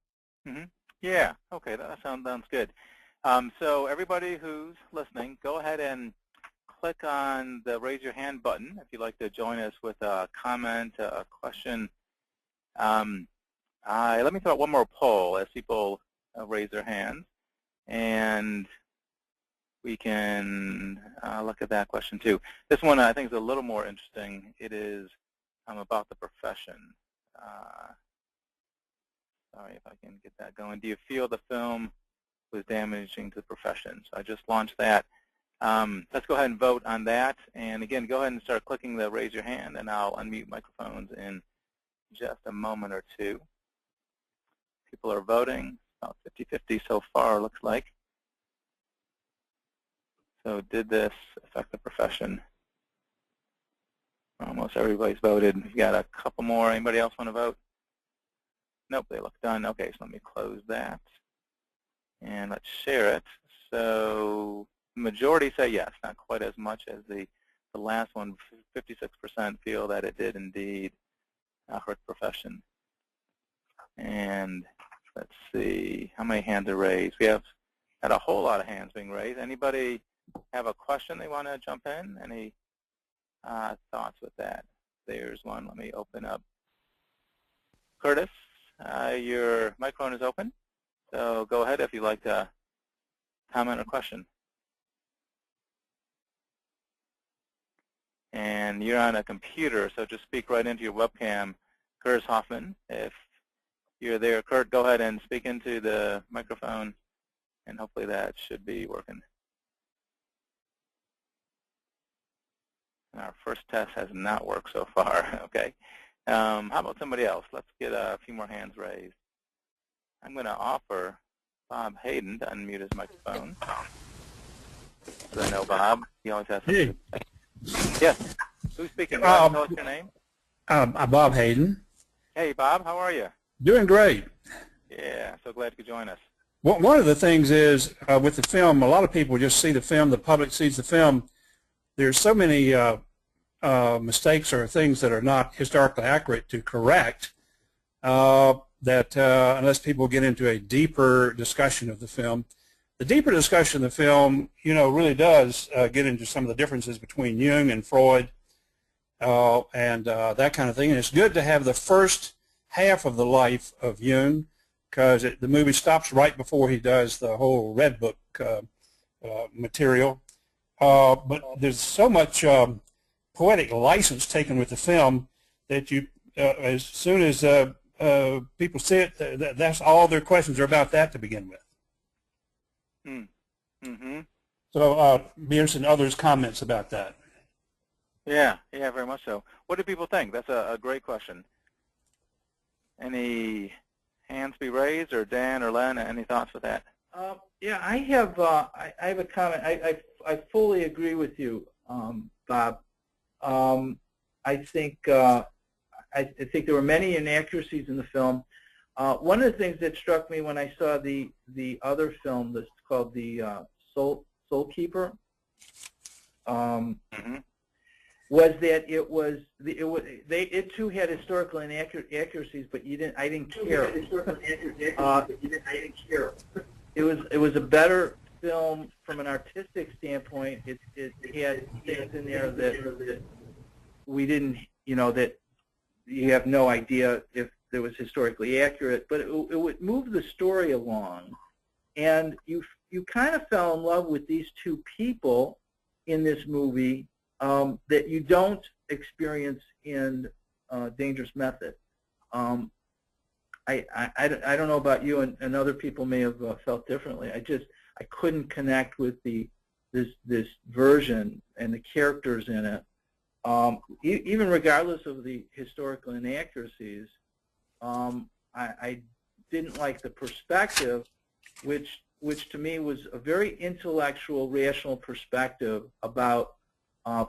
Mm-hmm. Yeah, okay, that sounds good. So everybody who's listening, go ahead and click on the raise your hand button if you'd like to join us with a comment, a question. Let me throw out one more poll as people raise their hands, and we can look at that question too. This one I think is a little more interesting. It is about the profession. Sorry if I can get that going. Do you feel the film was damaging to the profession? So I just launched that. Let's go ahead and vote on that. And again, go ahead and start clicking the raise your hand, and I'll unmute microphones in just a moment or two. People are voting, about 50-50 so far, looks like. So did this affect the profession? Almost everybody's voted. We've got a couple more. Anybody else want to vote? Nope, they look done. Okay, so let me close that. And let's share it. So the majority say yes, not quite as much as the last one. 56% feel that it did indeed hurt the profession. And let's see, how many hands are raised? We have had a whole lot of hands being raised. Anybody have a question they want to jump in? Any thoughts with that? There's one. Let me open up. Curtis, your microphone is open, so go ahead if you'd like to comment or question. and you're on a computer, so just speak right into your webcam. Curtis Hoffman, if you're there. Kurt, go ahead and speak into the microphone, and hopefully that should be working. Our first test has not worked so far. Okay. How about somebody else? Let's get a few more hands raised. I'm going to offer Bob Hayden to unmute his microphone. I know Bob. He always has something to say. Yes. Who's speaking? Tell us your name. I'm Bob Hayden. Hey, Bob. How are you? Doing great. Yeah. So glad you could join us. Well, one of the things is with the film, a lot of people just see the film, the public sees the film. There's so many mistakes or things that are not historically accurate to correct that unless people get into a deeper discussion of the film. The deeper discussion of the film, really does get into some of the differences between Jung and Freud and that kind of thing. And it's good to have the first half of the life of Jung, because the movie stops right before he does the whole Red Book material. But there's so much poetic license taken with the film that you, as soon as people see it, that's all their questions are about that to begin with. Mm-hmm. So be interested in others' comments about that. Yeah, very much so. What do people think? That's a great question. Any hands be raised, or Dan or Len, any thoughts with that? Yeah, I have a comment. I fully agree with you, Bob. I think there were many inaccuracies in the film. One of the things that struck me when I saw the other film that's called the Soul Keeper was that it too had historical inaccuracies, but I didn't care. It was a better film from an artistic standpoint. It had things in there that we didn't, that you have no idea if it was historically accurate, but it would move the story along, and you kind of fell in love with these two people in this movie that you don't experience in Dangerous Method. I don't know about you, and other people may have felt differently. I couldn't connect with this version and the characters in it, even regardless of the historical inaccuracies. I didn't like the perspective, which to me was a very intellectual, rational perspective about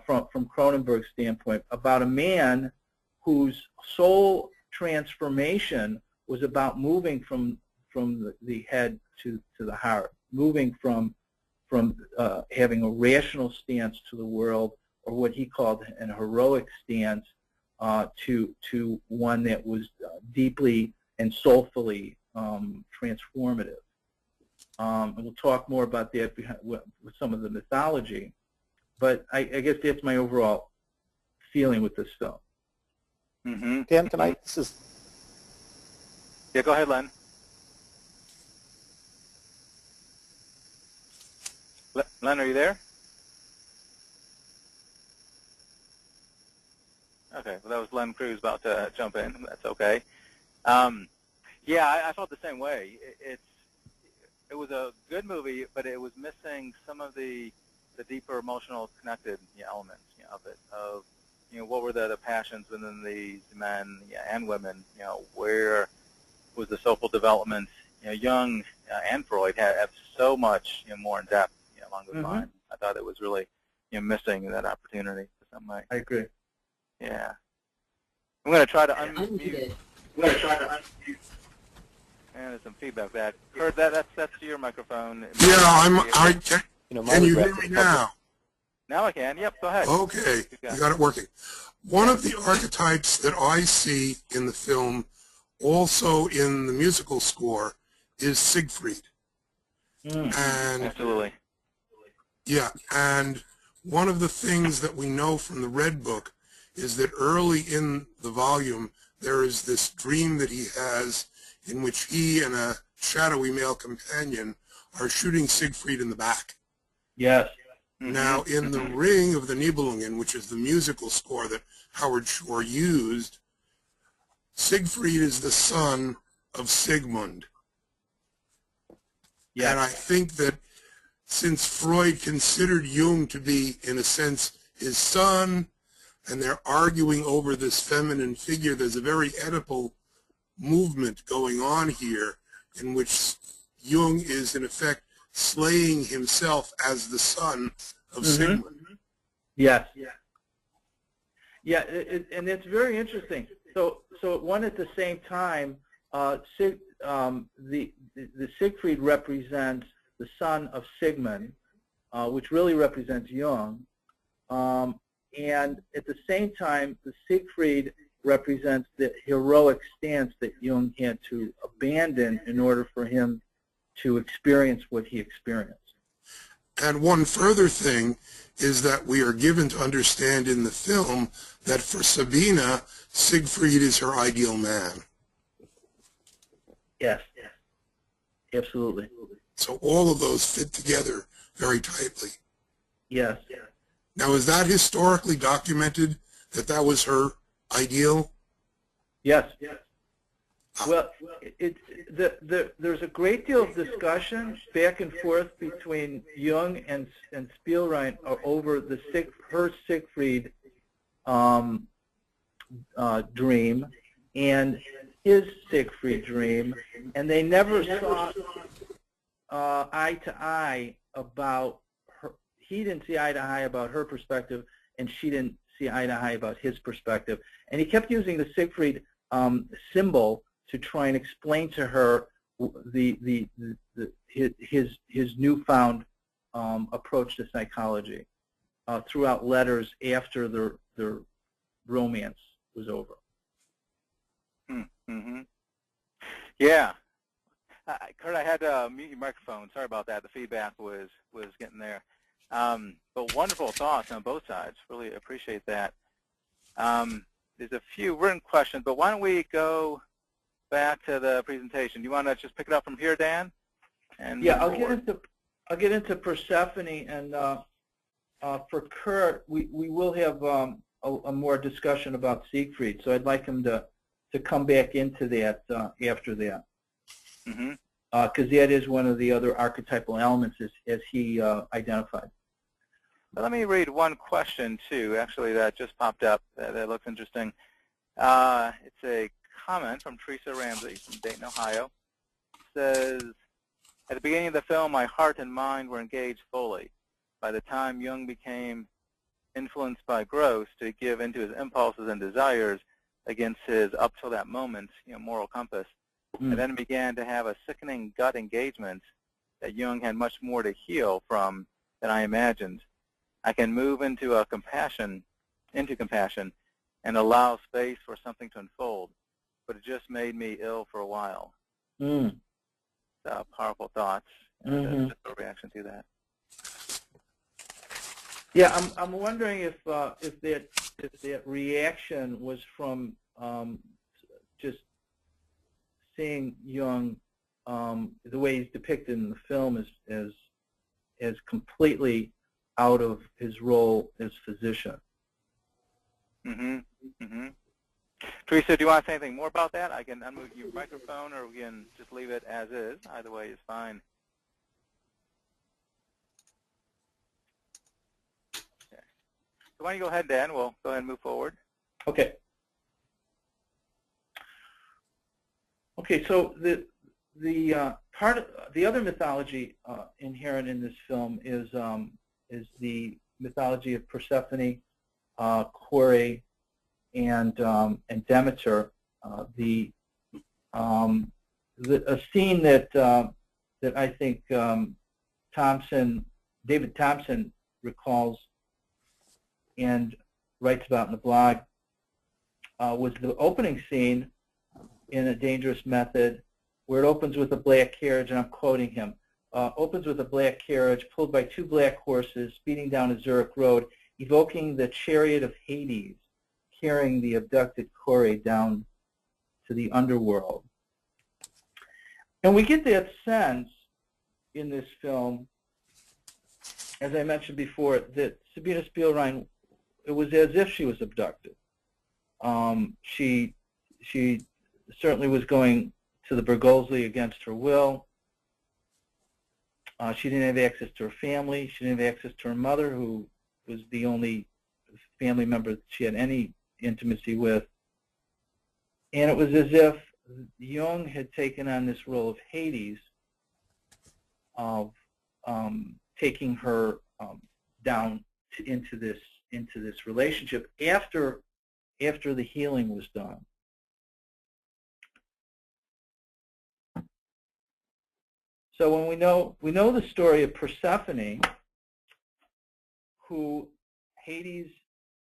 from Cronenberg's standpoint, about a man whose soul transformation was about moving from the head to the heart, moving from having a rational stance to the world, or what he called an heroic stance, to one that was deeply and soulfully transformative. And we'll talk more about that with some of the mythology. But I guess that's my overall feeling with this film. Mm-hmm. Dan, can I? This is. Yeah, go ahead, Len. Len, are you there? Okay, well, that was Len Cruz about to jump in. That's okay. Yeah, I felt the same way. It was a good movie, but it was missing some of the deeper emotional connected elements of it. Of what were the passions within the men and women? Where was the soulful development? Jung and Freud have so much more in depth along those lines. I thought it was really missing that opportunity for some way. I agree. Yeah. I'm going to try to unmute. And there's some feedback that. Kurt, that's your microphone. Yeah, can you hear me now? Now I can. Yep, go ahead. Okay, you got it working. One of the archetypes that I see in the film, also in the musical score, is Siegfried. And absolutely. Yeah, and one of the things that we know from the Red Book is that early in the volume there is this dream that he has in which he and a shadowy male companion are shooting Siegfried in the back. Yes. Now, in the Ring of the Nibelungen, which is the musical score that Howard Shore used, Siegfried is the son of Sigmund. Yeah. And I think that since Freud considered Jung to be, in a sense, his son, and they're arguing over this feminine figure, there's a very Oedipal movement going on here in which Jung is, in effect, slaying himself as the son of Sigmund. Yes. Yeah, and it's very interesting. So one at the same time, the Siegfried represents the son of Sigmund, which really represents Jung, and at the same time, the Siegfried represents the heroic stance that Jung had to abandon in order for him to experience what he experienced. And one further thing is that we are given to understand in the film that for Sabina, Siegfried is her ideal man. Yes, absolutely. So all of those fit together very tightly. Yes. Now, is that historically documented, that that was her ideal? Yes. Well, there's a great deal of discussion back and forth between Jung and Spielrein over her Siegfried dream and his Siegfried dream, and they never saw eye to eye about her. He didn't see eye to eye about her perspective, and she didn't see eye to eye about his perspective. And he kept using the Siegfried symbol to try and explain to her his newfound approach to psychology throughout letters after their romance was over. Yeah. Kurt, I had to mute your microphone. Sorry about that. The feedback was getting there. But wonderful thoughts on both sides. Really appreciate that. There's a few written questions, but why don't we go back to the presentation? Do you want to just pick it up from here, Dan? And yeah, I'll get into Persephone, and for Kurt, we will have a more discussion about Siegfried. So I'd like him to come back into that after that, because that is one of the other archetypal elements as he identified. Let me read one question, too, actually, that just popped up that looks interesting. It's a comment from Teresa Ramsey from Dayton, Ohio. It says, at the beginning of the film, my heart and mind were engaged fully. By the time Jung became influenced by Gross to give into his impulses and desires against his, up till that moment, moral compass, I then began to have a sickening gut engagement that Jung had much more to heal from than I imagined. I can move into compassion and allow space for something to unfold, but it just made me ill for a while. Powerful thoughts. Just a reaction to that. Yeah, I'm wondering if that reaction was from just seeing Jung the way he's depicted in the film as completely out of his role as physician. Teresa, do you want to say anything more about that? I can unmute your microphone, or we can just leave it as is. Either way is fine. Okay. So why don't you go ahead, Dan? We'll go ahead and move forward. Okay. Okay. So the other mythology inherent in this film is the mythology of Persephone, Kore, and Demeter. A scene that I think David Thompson recalls and writes about in the blog was the opening scene in A Dangerous Method, where it opens with a black carriage, and I'm quoting him. Opens with a black carriage pulled by two black horses speeding down a Zurich road, evoking the chariot of Hades, carrying the abducted Kore down to the underworld. And we get that sense in this film as I mentioned before, that Sabina Spielrein, it was as if she was abducted. She certainly was going to the Bergolzi against her will. She didn't have access to her family. She didn't have access to her mother, who was the only family member that she had any intimacy with. And it was as if Jung had taken on this role of Hades, of taking her down into this relationship after the healing was done. So when we know the story of Persephone, who Hades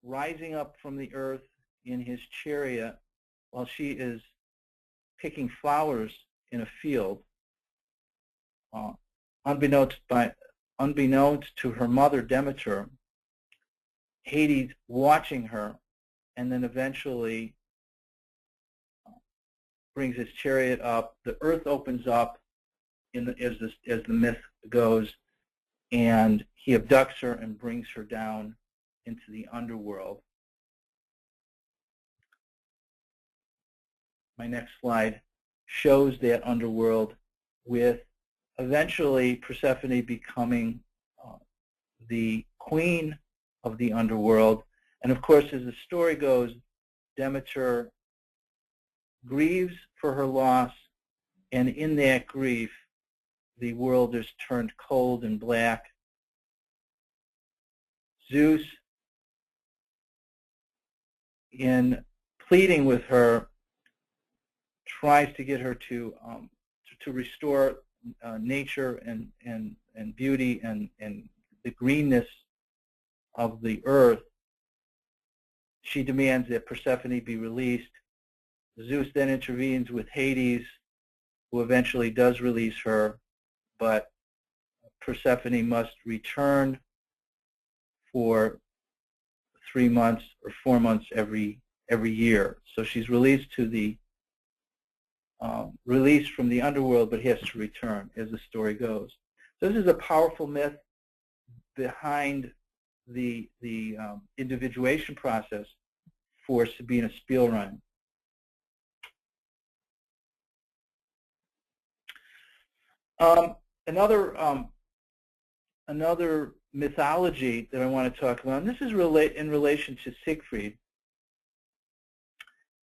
rising up from the earth in his chariot while she is picking flowers in a field, unbeknownst to her mother Demeter, Hades watching her, and then eventually brings his chariot up. The earth opens up, as the myth goes, and he abducts her and brings her down into the underworld. My next slide shows that underworld, with eventually Persephone becoming the queen of the underworld. And of course, as the story goes, Demeter grieves for her loss, and in that grief, the world is turned cold and black. Zeus, in pleading with her, tries to get her to restore nature and beauty and the greenness of the earth. She demands that Persephone be released. Zeus then intervenes with Hades, who eventually does release her, but Persephone must return for 3 months or 4 months every year. So she's released from the underworld, but has to return as the story goes. So this is a powerful myth behind the individuation process for Sabina Spielrein. Another mythology that I want to talk about, and this is in relation to Siegfried,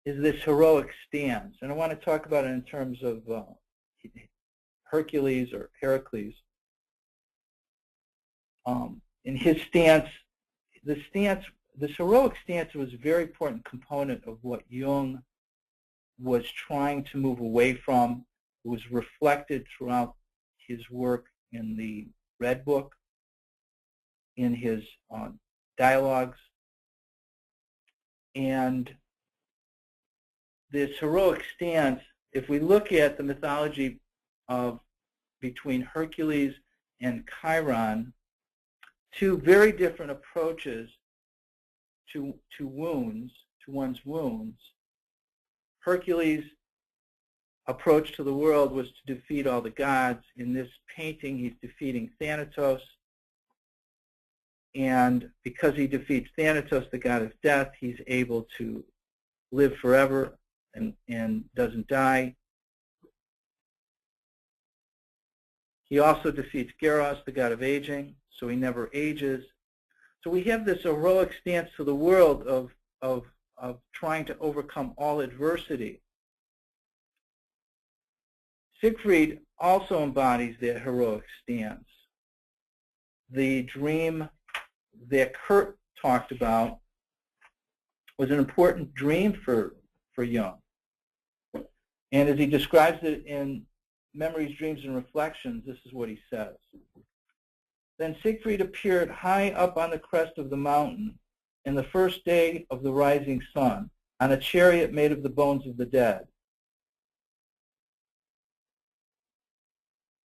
is this heroic stance. And I want to talk about it in terms of Hercules or Heracles. In his stance, this heroic stance was a very important component of what Jung was trying to move away from. It was reflected throughout his work in the Red Book, in his dialogues. And this heroic stance, if we look at the mythology between Hercules and Chiron, two very different approaches to one's wounds. Hercules' approach to the world was to defeat all the gods. In this painting, he's defeating Thanatos. And because he defeats Thanatos, the god of death, he's able to live forever and doesn't die. He also defeats Geros, the god of aging, so he never ages. So we have this heroic stance to the world of trying to overcome all adversity. Siegfried also embodies that heroic stance. The dream that Kurt talked about was an important dream for Jung. And as he describes it in Memories, Dreams, and Reflections, this is what he says. Then Siegfried appeared high up on the crest of the mountain in the first day of the rising sun, on a chariot made of the bones of the dead.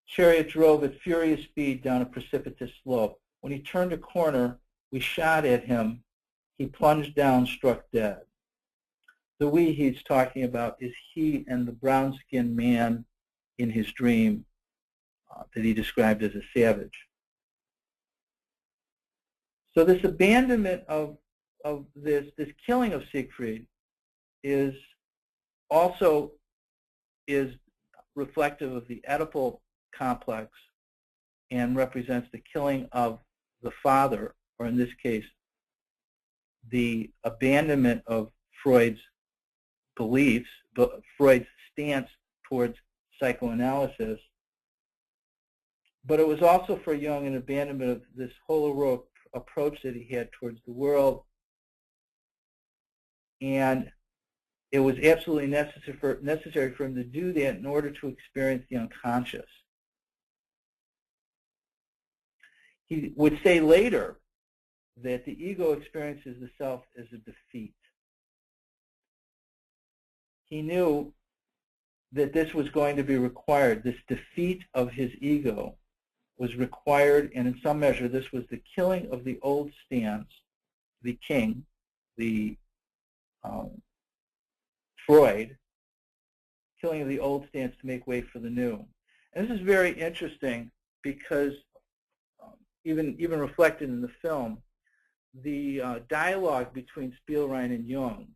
Chariot drove at furious speed down a precipitous slope. When he turned a corner, we shot at him. He plunged down, struck dead. The we he's talking about is he and the brown-skinned man in his dream that he described as a savage. So this abandonment of this killing of Siegfried is also reflective of the Oedipal complex and represents the killing of the father, or in this case, the abandonment of Freud's beliefs, Freud's stance towards psychoanalysis. But it was also for Jung an abandonment of this whole approach that he had towards the world, and it was absolutely necessary for him to do that in order to experience the unconscious. He would say later that the ego experiences the self as a defeat. He knew that this was going to be required. This defeat of his ego was required, and in some measure this was the killing of the old stance, the king, the Freud, killing of the old stance to make way for the new. And this is very interesting because even reflected in the film, the dialogue between Spielrein and Jung,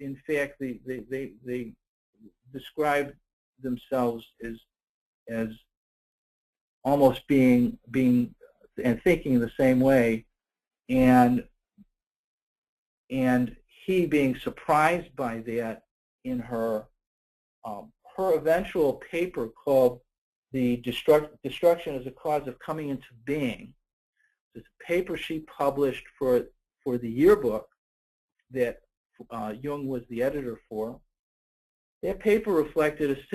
in fact, they describe themselves as almost being and thinking the same way, and he being surprised by that in her eventual paper called "The Destruction as a Cause of Coming into Being." It's a paper she published for the yearbook that Jung was the editor for. That paper reflected a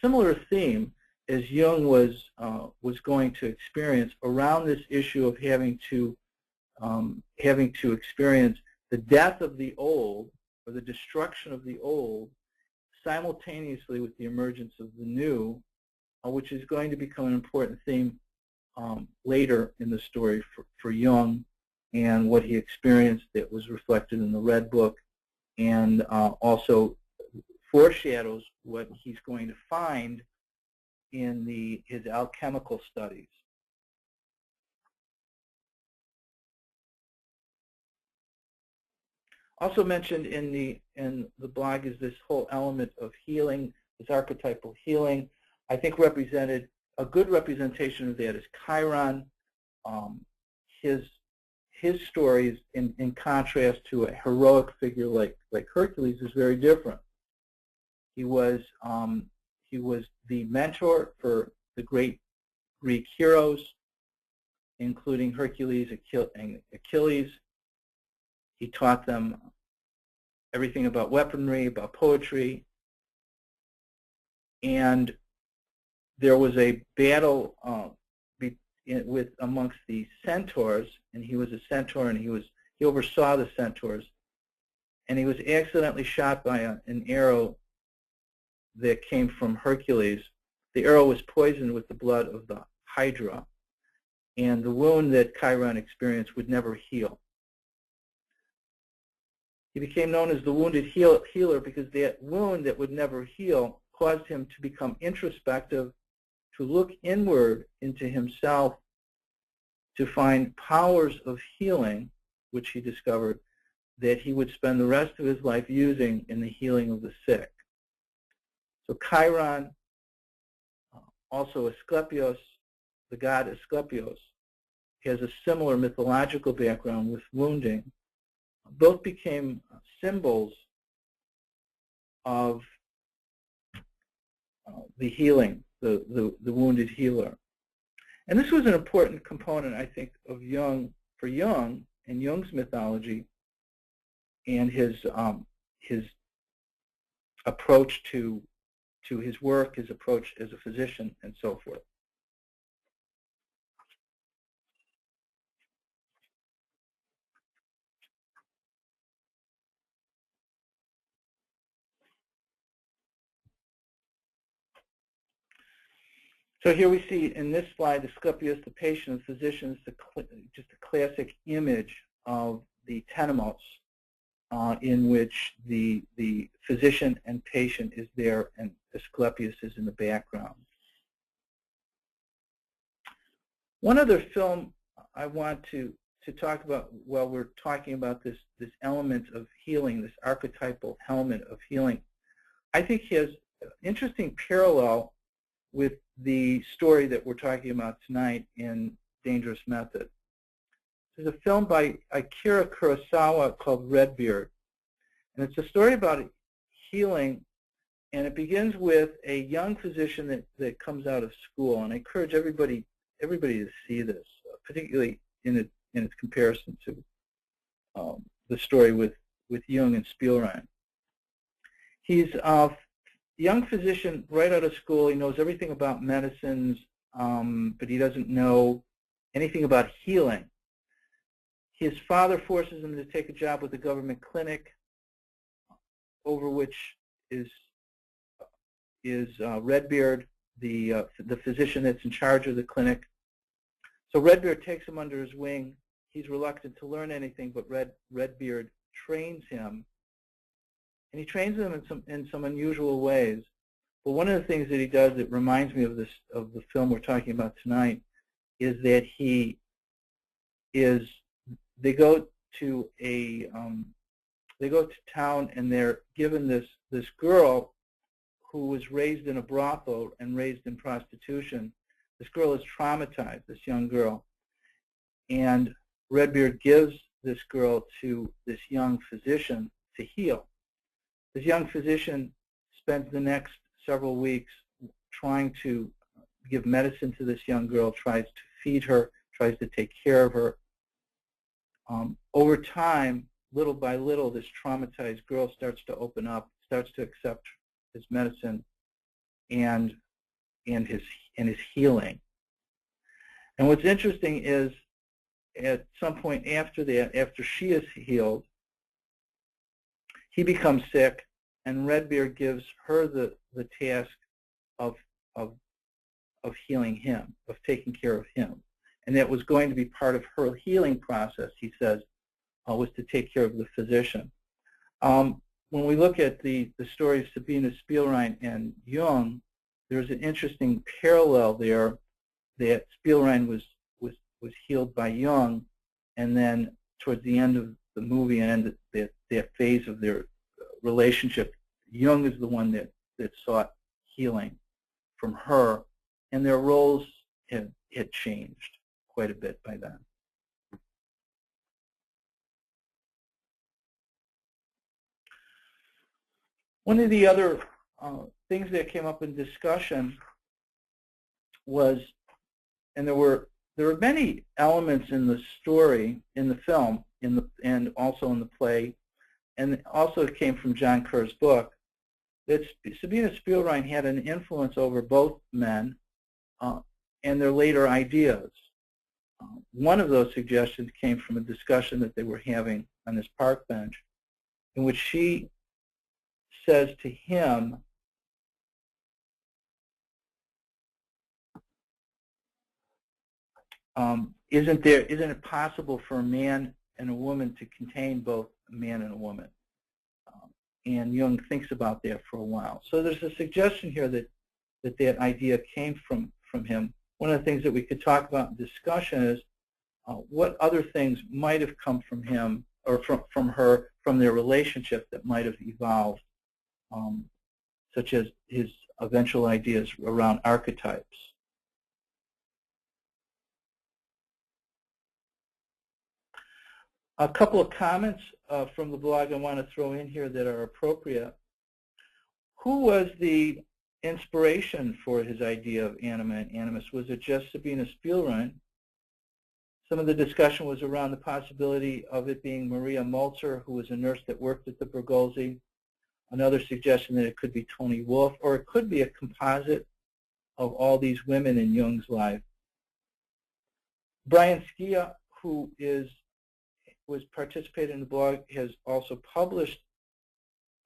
similar theme as Jung was going to experience around this issue of having to experience the death of the old, or the destruction of the old, simultaneously with the emergence of the new, which is going to become an important theme later in the story for Jung, and what he experienced that was reflected in the Red Book, and also foreshadows what he's going to find in his alchemical studies. Also mentioned in the blog is this whole element of healing, this archetypal healing. I think represented, a good representation of that is Chiron. His stories, in contrast to a heroic figure like Hercules, is very different. He was the mentor for the great Greek heroes, including Hercules and Achilles. He taught them everything about weaponry, about poetry, and there was a battle amongst the centaurs, and he was a centaur, and he oversaw the centaurs, and he was accidentally shot by an arrow that came from Hercules. The arrow was poisoned with the blood of the Hydra, and the wound that Chiron experienced would never heal. He became known as the wounded healer because that wound that would never heal caused him to become introspective, to look inward into himself, to find powers of healing, which he discovered that he would spend the rest of his life using in the healing of the sick. So Chiron, also Asclepios, the god Asclepios, has a similar mythological background with wounding. Both became symbols of the healing, the wounded healer. And this was an important component, I think, of Jung, for Jung and Jung's mythology, and his approach to his work, his approach as a physician, and so forth. So here we see in this slide, Asclepius, the patient, the physician, just a classic image of the tenement in which the physician and patient is there, and Asclepius is in the background. One other film I want to to talk about, well, we're talking about this element of healing, this archetypal element of healing. I think he has an interesting parallel with the story that we're talking about tonight in Dangerous Method. There's a film by Akira Kurosawa called Redbeard, and it's a story about healing, and it begins with a young physician that comes out of school, and I encourage everybody to see this, particularly in its comparison to the story with Jung and Spielrein. He's a young physician right out of school. He knows everything about medicines, but he doesn't know anything about healing. His father forces him to take a job with a government clinic, over which is Redbeard, the physician that's in charge of the clinic. So Redbeard takes him under his wing. He's reluctant to learn anything, but Redbeard trains him, and he trains him in some unusual ways. But one of the things that he does that reminds me of the film we're talking about tonight is that they go to town, and they're given this girl who was raised in a brothel and raised in prostitution. This girl is traumatized, this young girl, and Redbeard gives this girl to this young physician to heal. This young physician spends the next several weeks trying to give medicine to this young girl, tries to feed her, tries to take care of her. Over time, little by little, this traumatized girl starts to open up, starts to accept his medicine and his healing. And what's interesting is, at some point after that, after she is healed, he becomes sick, and Redbeard gives her the task of healing him, of taking care of him. And that was going to be part of her healing process, he says, was to take care of the physician. When we look at the story of Sabina Spielrein and Jung, there's an interesting parallel there, that Spielrein was healed by Jung, and then towards the end of the movie and that phase of their relationship, Jung is the one that sought healing from her, and their roles had changed quite a bit by then. One of the other things that came up in discussion was, and there were many elements in the story, in the film, and also in the play, and also it came from John Kerr's book, that Sabina Spielrein had an influence over both men and their later ideas. One of those suggestions came from a discussion that they were having on this park bench, in which she says to him, isn't it possible for a man and a woman to contain both a man and a woman? And Jung thinks about that for a while. So there's a suggestion here that idea came from him. One of the things that we could talk about in discussion is what other things might have come from him or from her, from their relationship, that might have evolved, such as his eventual ideas around archetypes. A couple of comments from the blog I want to throw in here that are appropriate. Who was the inspiration for his idea of anima and animus? Was it just Sabina Spielrein? Some of the discussion was around the possibility of it being Maria Molzer, who was a nurse that worked at the Bergolzi. Another suggestion that it could be Toni Wolff, or it could be a composite of all these women in Jung's life. Brian Skia, who was participating in the blog, has also published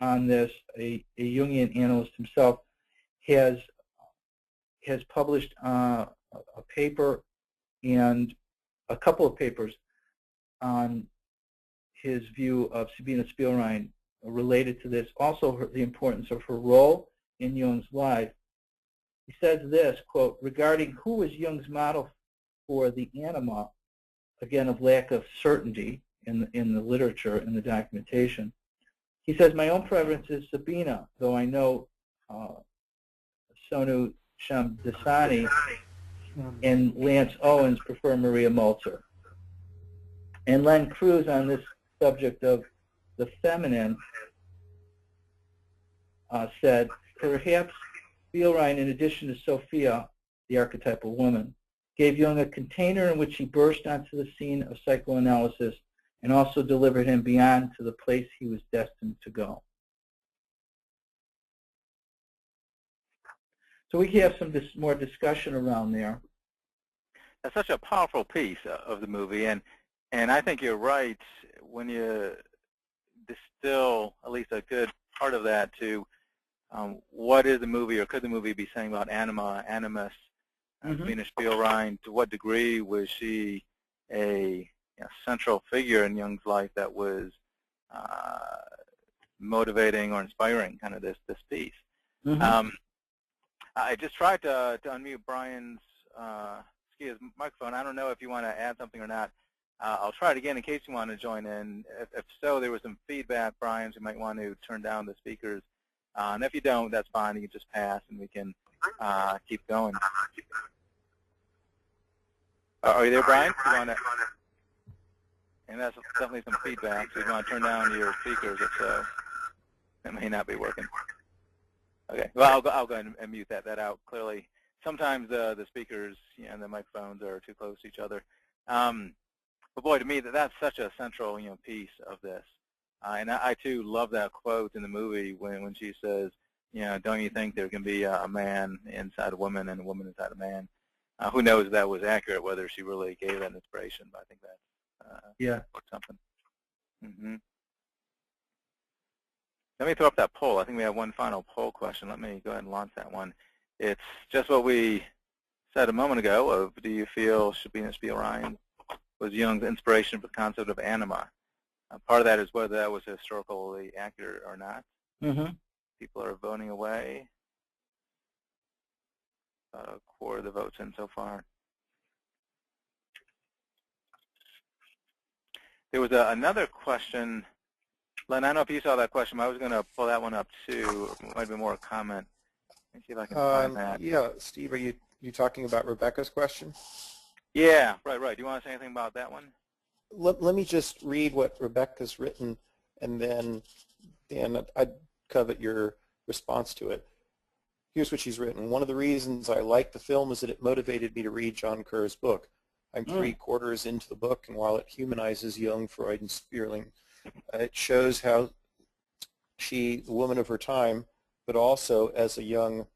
on this, a Jungian analyst himself, has published a paper and a couple of papers on his view of Sabina Spielrein related to this, also the importance of her role in Jung's life. He says this, quote, regarding who was Jung's model for the anima, again, of lack of certainty in the literature, in the documentation. He says, my own preference is Sabina, though I know Sonu Shamdasani and Lance Owens prefer Maria Molzer. And Len Cruz, on this subject of the feminine, said, perhaps Spielrein, in addition to Sophia, the archetypal woman, gave Jung a container in which he burst onto the scene of psychoanalysis and also delivered him beyond to the place he was destined to go. So we can have some more discussion around there. That's such a powerful piece of the movie, and I think you're right when you distill at least a good part of that to what is the movie, or could the movie be saying about anima, animus, Sabina Spielrein? To what degree was she a central figure in Jung's life that was motivating or inspiring kind of this piece? I just tried to unmute Brian's microphone. I don't know if you want to add something or not. I'll try it again in case you want to join in. If so, there was some feedback, Brian, so you might want to turn down the speakers. And if you don't, that's fine. You can just pass, and we can keep going. Are you there, Brian? And that's definitely some feedback, so you want to turn down your speakers if so. It may not be working. Okay, well, I'll go ahead and mute that out. Clearly, sometimes the speakers and the microphones are too close to each other. But boy, to me, that's such a central piece of this. And I too love that quote in the movie when she says, don't you think there can be a man inside a woman and a woman inside a man? Who knows if that was accurate, whether she really gave that inspiration, but I think that's something. Let me throw up that poll. I think we have one final poll question. Let me go ahead and launch that one. It's just what we said a moment ago of, do you feel Sabina Spielrein was Jung's inspiration for the concept of anima? Part of that is whether that was historically accurate or not. People are voting away. About a quarter of the votes in so far. There was another question. Len, I don't know if you saw that question, but I was going to pull that one up too. It might be more a comment. Let me see if I can find that. Yeah, Steve, are you talking about Rebecca's question? Yeah, right. Do you want to say anything about that one? Let me just read what Rebecca's written, and then Dan, I'd covet your response to it. Here's what she's written. One of the reasons I like the film is that it motivated me to read John Kerr's book. I'm 3/4 into the book, and while it humanizes Jung, Freud, and Spielrein, it shows how she, the woman of her time, but also as a young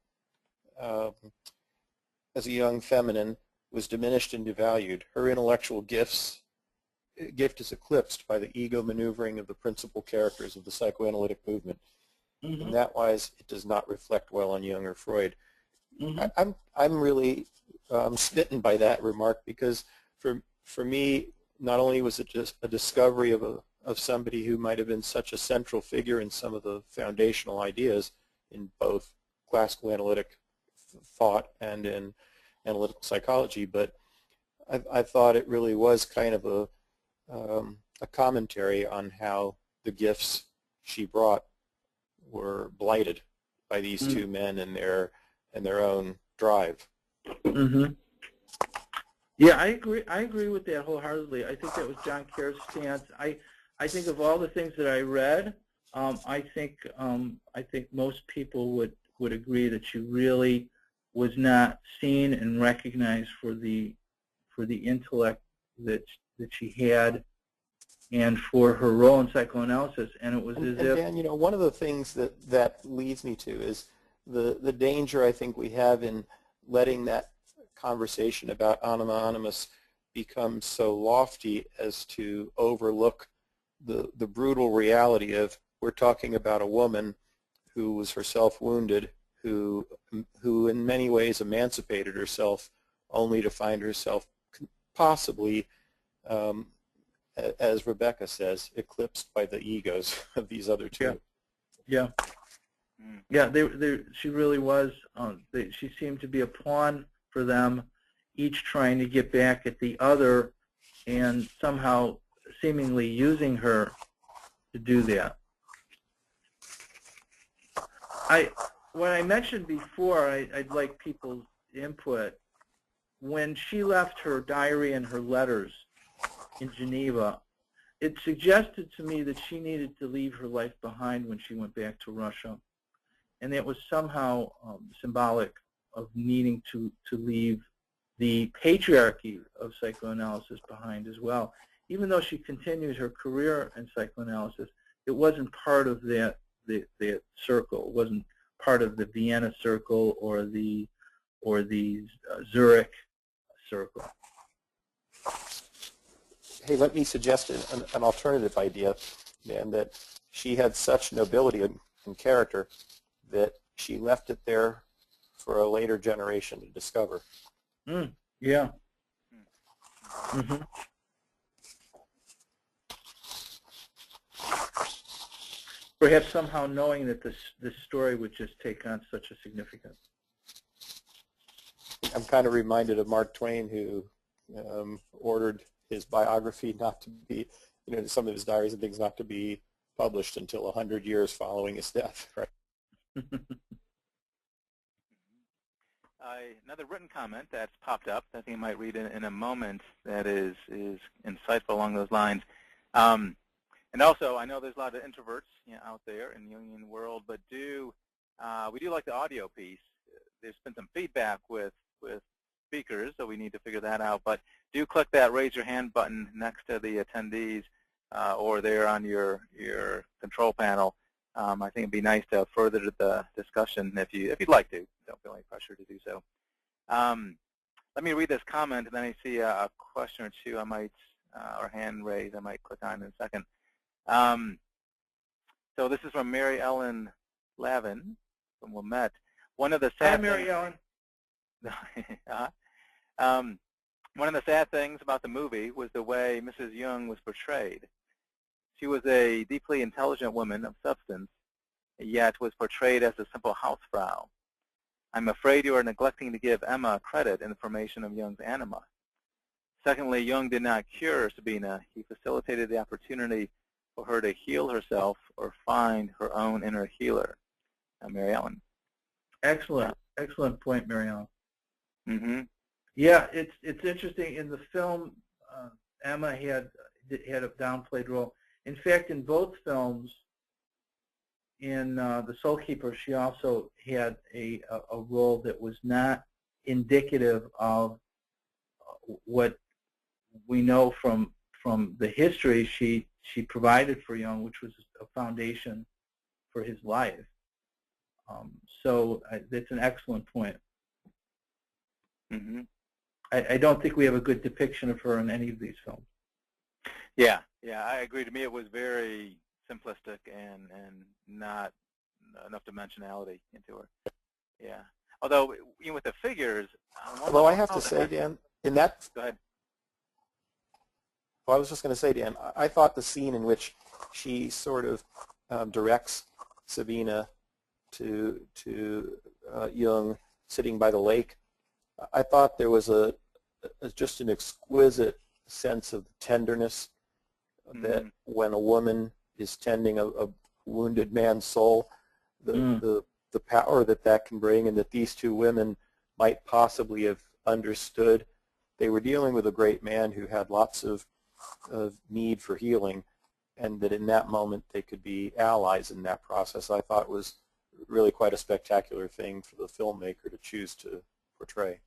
feminine, was diminished and devalued. Her intellectual gift is eclipsed by the ego maneuvering of the principal characters of the psychoanalytic movement. In that wise, it does not reflect well on Jung or Freud. I'm really smitten by that remark, because for me, not only was it just a discovery of somebody who might have been such a central figure in some of the foundational ideas in both classical analytic thought and in analytical psychology, but I thought it really was kind of a commentary on how the gifts she brought were blighted by these two men and their own drive. Yeah, I agree with that wholeheartedly. I think that was John Kerr's stance. I think of all the things that I read, I think most people would agree that she really was not seen and recognized for the intellect that she had and for her role in psychoanalysis. And it was as if, Dan, one of the things that leads me to is the danger I think we have in letting that conversation about anima animus become so lofty as to overlook the brutal reality of, we're talking about a woman who was herself wounded, who in many ways emancipated herself, only to find herself possibly, as Rebecca says, eclipsed by the egos of these other two. Yeah. She really was. She seemed to be a pawn for them, each trying to get back at the other and somehow seemingly using her to do that. When I mentioned before, I'd like people's input. When she left her diary and her letters in Geneva, it suggested to me that she needed to leave her life behind when she went back to Russia. And that was somehow symbolic of needing to leave the patriarchy of psychoanalysis behind as well. Even though she continued her career in psychoanalysis, it wasn't part of that circle. It wasn't part of the Vienna circle or the Zurich circle. Hey, let me suggest an alternative idea, Dan, that she had such nobility in character that she left it there for a later generation to discover. Yeah. Mm-hmm. Perhaps somehow knowing that this story would just take on such a significance. I'm kind of reminded of Mark Twain, who ordered his biography not to be, some of his diaries and things not to be published until 100 years following his death. Right. Another written comment that's popped up that I think I might read in a moment that is insightful along those lines. And also, I know there's a lot of introverts out there in the Jungian world, but we do like the audio piece. There's been some feedback with speakers, so we need to figure that out. But do click that raise your hand button next to the attendees or there on your control panel. I think it'd be nice to further the discussion if you'd like to. Don't feel any pressure to do so. Let me read this comment, and then I see a question or two I might, or hand raise I might click on in a second. So this is from Mary Ellen Lavin from Wilmette. One of the sad Mary Ellen. One of the sad things about the movie was the way Mrs. Jung was portrayed. She was a deeply intelligent woman of substance, yet was portrayed as a simple housefrau. I'm afraid you are neglecting to give Emma credit in the formation of Jung's anima. Secondly, Jung did not cure Sabina. He facilitated the opportunity for her to heal herself or find her own inner healer. Mary Ellen. Excellent. Excellent point, Mary Ellen. Mm-hmm. Yeah, it's interesting. In the film, Emma had a downplayed role. In fact, in both films, in The Soul Keeper, she also had a role that was not indicative of what we know from the history she provided for Jung, which was a foundation for his life. So that's an excellent point. Mm-hmm. I don't think we have a good depiction of her in any of these films. Yeah, I agree. To me, it was very simplistic and not enough dimensionality into her. Yeah. Although, with the figures... Although I have to say, Dan, in that... Go ahead. Well, I was just going to say, Dan, I thought the scene in which she sort of directs Sabina to Jung sitting by the lake, I thought there was just an exquisite sense of tenderness that when a woman is tending a wounded man's soul, the power that can bring, and that these two women might possibly have understood. They were dealing with a great man who had lots of need for healing, and that in that moment they could be allies in that process. I thought was really quite a spectacular thing for the filmmaker to choose to portray.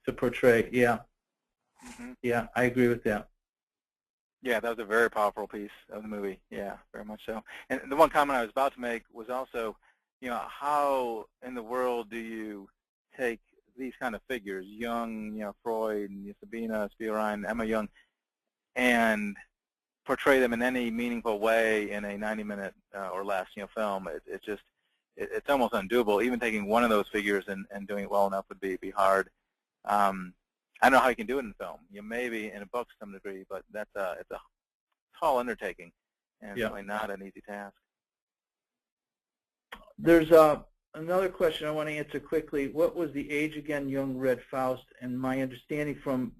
To portray, yeah. Mm-hmm. Yeah, I agree with that. Yeah, that was a very powerful piece of the movie. Yeah, very much so. And the one comment I was about to make was also, how in the world do you take these kind of figures, Jung, Freud, Sabina, Spielrein, Emma Jung, and portray them in any meaningful way in a 90-minute or less, film? It's almost undoable. Even taking one of those figures and doing it well enough would be hard. I don't know how you can do it in film. Maybe in a book to some degree, but it's a tall undertaking, and certainly not an easy task. There's another question I want to answer quickly. What was the age again Jung read Faust? And my understanding from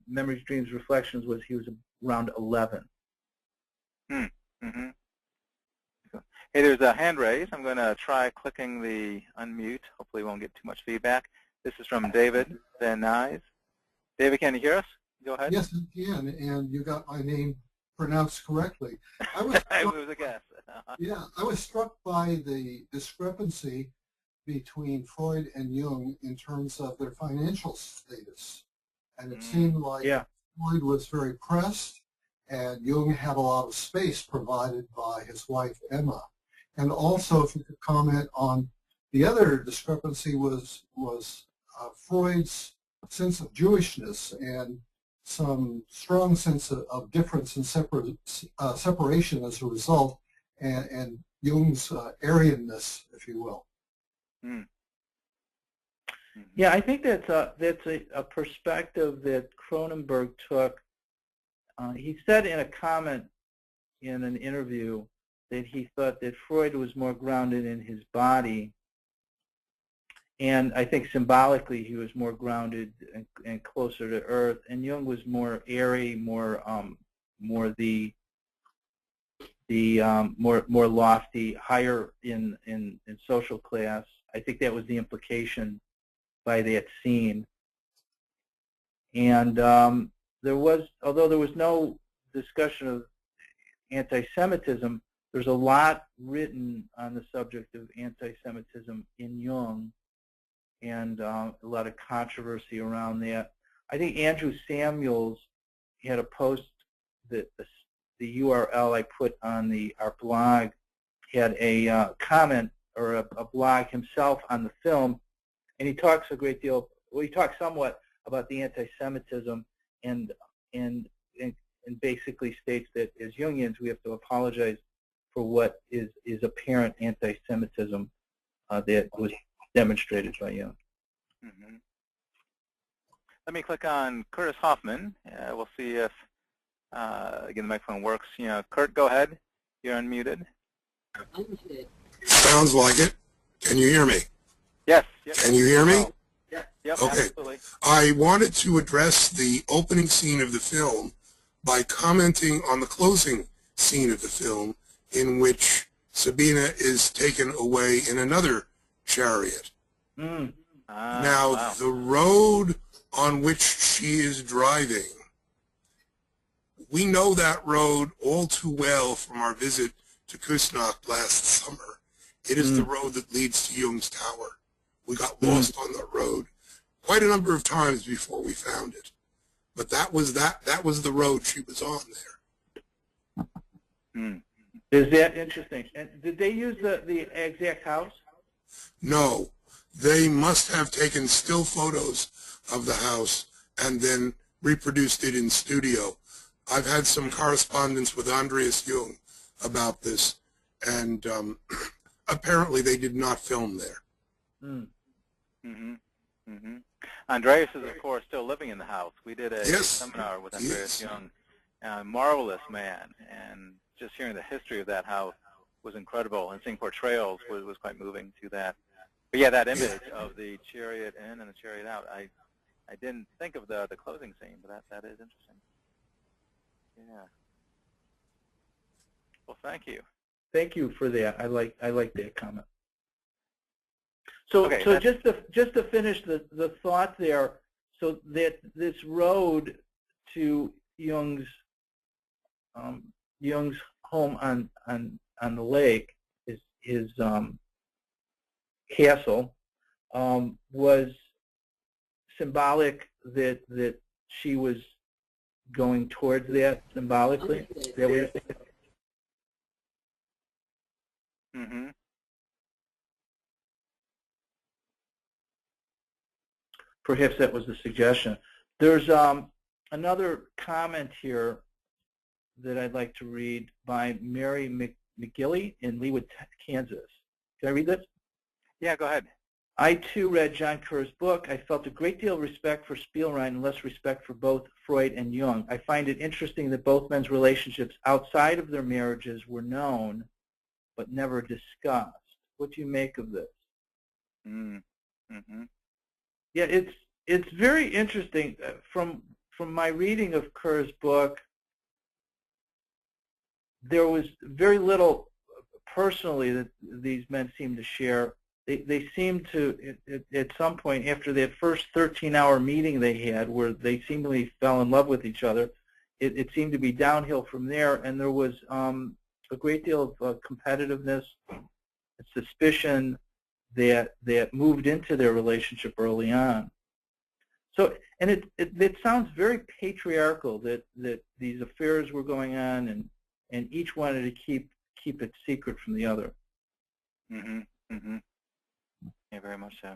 Memories, Dreams, Reflections was he was around 11. Mm-hmm. Hey, there's a hand raise. I'm going to try clicking the unmute. Hopefully we won't get too much feedback. This is from David Van Nuys. David, can you hear us? Go ahead. Yes, I can, and you got my name pronounced correctly. I was it was a guess. Yeah, I was struck by the discrepancy between Freud and Jung in terms of their financial status. And it seemed like Freud was very pressed, and Jung had a lot of space provided by his wife, Emma. And also, if you could comment on the other discrepancy was Freud's sense of Jewishness and some strong sense of difference and separation as a result, and Jung's Aryanness, if you will. Yeah, I think that's a perspective that Cronenberg took. He said in a comment in an interview that he thought that Freud was more grounded in his body, and I think symbolically he was more grounded and closer to earth, and Jung was more airy, more lofty, higher in social class. I think that was the implication by that scene. And although there was no discussion of anti-Semitism, there's a lot written on the subject of anti-Semitism in Jung, and a lot of controversy around that. I think Andrew Samuels had a post that the URL I put on our blog had a comment or a blog himself on the film, and he talks a great deal. Well, he talks somewhat about the anti-Semitism, and basically states that as Jungians we have to apologize for what is apparent anti-Semitism that was demonstrated by Jung. Mm-hmm. Let me click on Curtis Hoffman. We'll see if again the microphone works. Kurt, go ahead. You're unmuted. Sounds like it. Can you hear me? Yes. Yep. Can you hear me? Oh. Yep, okay. Absolutely. I wanted to address the opening scene of the film by commenting on the closing scene of the film, in which Sabina is taken away in another chariot. Now, wow. The road on which she is driving, we know that road all too well from our visit to Kusnacht last summer. It is the road that leads to Jung's Tower. We got lost on that road quite a number of times before we found it. But that was the road she was on there. Is that interesting? And did they use the exact house? No. They must have taken still photos of the house and then reproduced it in studio. I've had some correspondence with Andreas Jung about this, and apparently they did not film there. Andreas is, of course, still living in the house. We did a seminar with Andreas Yes. Jung, a marvelous man, and just hearing the history of that house was incredible, and seeing portrayals was quite moving to that. But yeah, that image of the chariot in and the chariot out, I didn't think of the closing scene, but that is interesting. Yeah. Well, thank you. Thank you for that. I like that comment. So, Okay, so just to finish the thought there, so that this road to Jung's home on the lake, his castle, was symbolic that she was going towards that symbolically. Is that what you're saying? Perhaps that was the suggestion. There's another comment here that I'd like to read by Mary McGilly in Leawood, Kansas. Can I read this? Yeah, go ahead. I, too, read John Kerr's book. I felt a great deal of respect for Spielrein and less respect for both Freud and Jung. I find it interesting that both men's relationships outside of their marriages were known but never discussed. What do you make of this? Mm-hmm. Yeah, it's very interesting. From my reading of Kerr's book, there was very little personally that these men seemed to share. They seemed to, at some point after that first 13-hour meeting they had where they seemingly fell in love with each other, it seemed to be downhill from there, and there was a great deal of competitiveness, suspicion that moved into their relationship early on. So, and it sounds very patriarchal that these affairs were going on, and each wanted to keep it secret from the other. Mm-hmm. Mm-hmm. Yeah, very much so.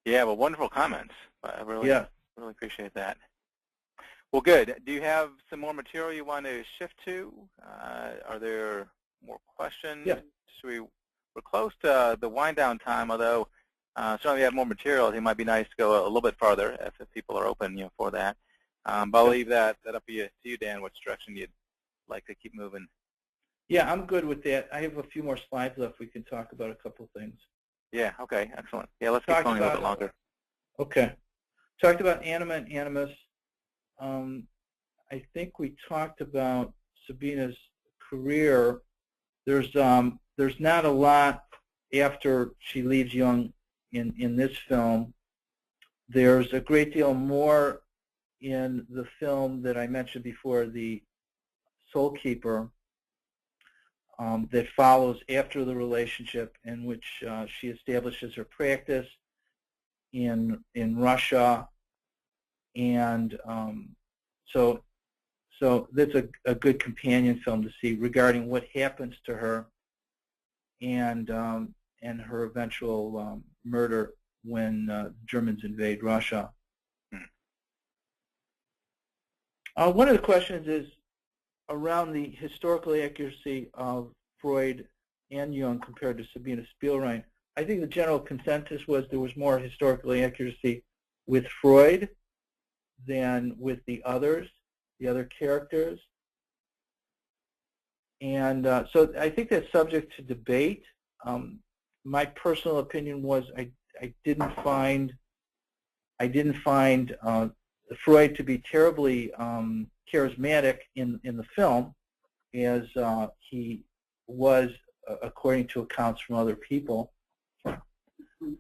Yeah, well, wonderful comments. I really appreciate that. Well, good. Do you have some more material you want to shift to? Are there more questions? Yeah. We're close to the wind down time, although certainly we have more material. It might be nice to go a little bit farther if people are open, for that. But I'll leave that up to you, Dan, which direction you'd like to keep moving. Yeah, I'm good with that. I have a few more slides left. We can talk about a couple things. Yeah, okay, excellent. Yeah, let's keep going a little bit longer. Okay. Talked about anima and animus. I think we talked about Sabina's career. There's not a lot after she leaves Jung in this film. There's a great deal more in the film that I mentioned before, The Soul Keeper, that follows after the relationship, in which she establishes her practice in Russia, and so that's a good companion film to see regarding what happens to her and her eventual murder when Germans invade Russia. One of the questions is around the historical accuracy of Freud and Jung compared to Sabina Spielrein. I think the general consensus was there was more historical accuracy with Freud than with the other characters. And so I think that's subject to debate. My personal opinion was I didn't find Freud to be terribly charismatic in the film, as he was, according to accounts from other people.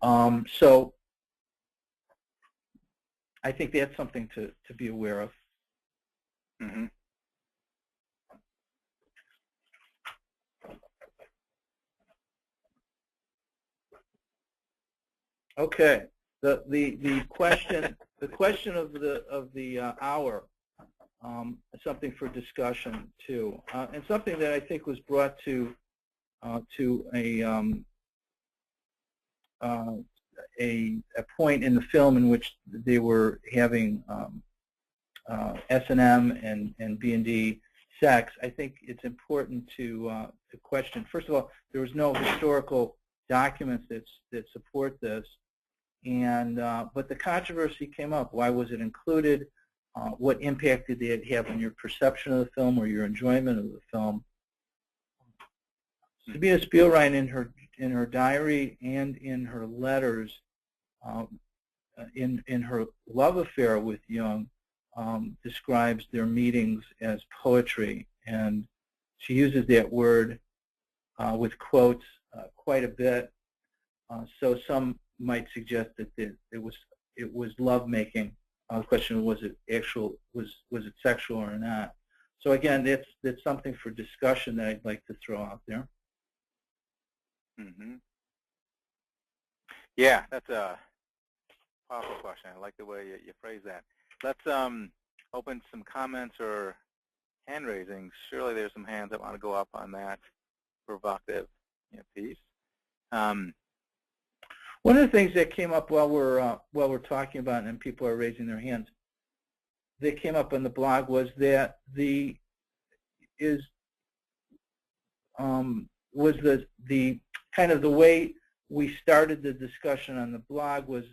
So I think that's something to be aware of. Mm-hmm. Okay. The question of the hour, something for discussion too, and something that I think was brought to a point in the film in which they were having S&M and B&D sex. I think it's important to question. First of all, there was no historical documents that support this, and but the controversy came up. Why was it included? What impact did it have on your perception of the film or your enjoyment of the film? Sabina Spielrein, in her diary and in her letters, in her love affair with Jung, describes their meetings as poetry, and she uses that word with quotes quite a bit. So some might suggest that it was lovemaking. The question was it sexual or not? So again, that's something for discussion that I'd like to throw out there. Mm-hmm. Yeah, that's a powerful question. I like the way you phrase that. Let's open some comments or hand raisings. Surely there's some hands that want to go up on that provocative piece. One of the things that came up while we're talking about it and people are raising their hands, that came up on the blog was that the kind of the way we started the discussion on the blog was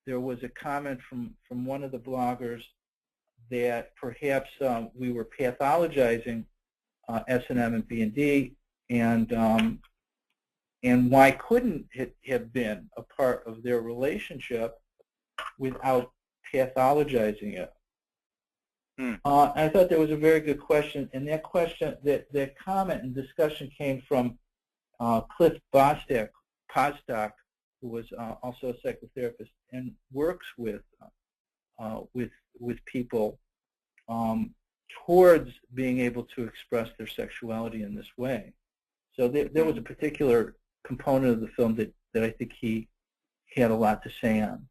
there was a comment from one of the bloggers that perhaps we were pathologizing S&M and B&D, and why couldn't it have been a part of their relationship without pathologizing it? I thought that was a very good question, and that question, that comment and discussion came from Cliff Bostock, who was also a psychotherapist and works with people towards being able to express their sexuality in this way. So there was a particular component of the film that I think he had a lot to say on.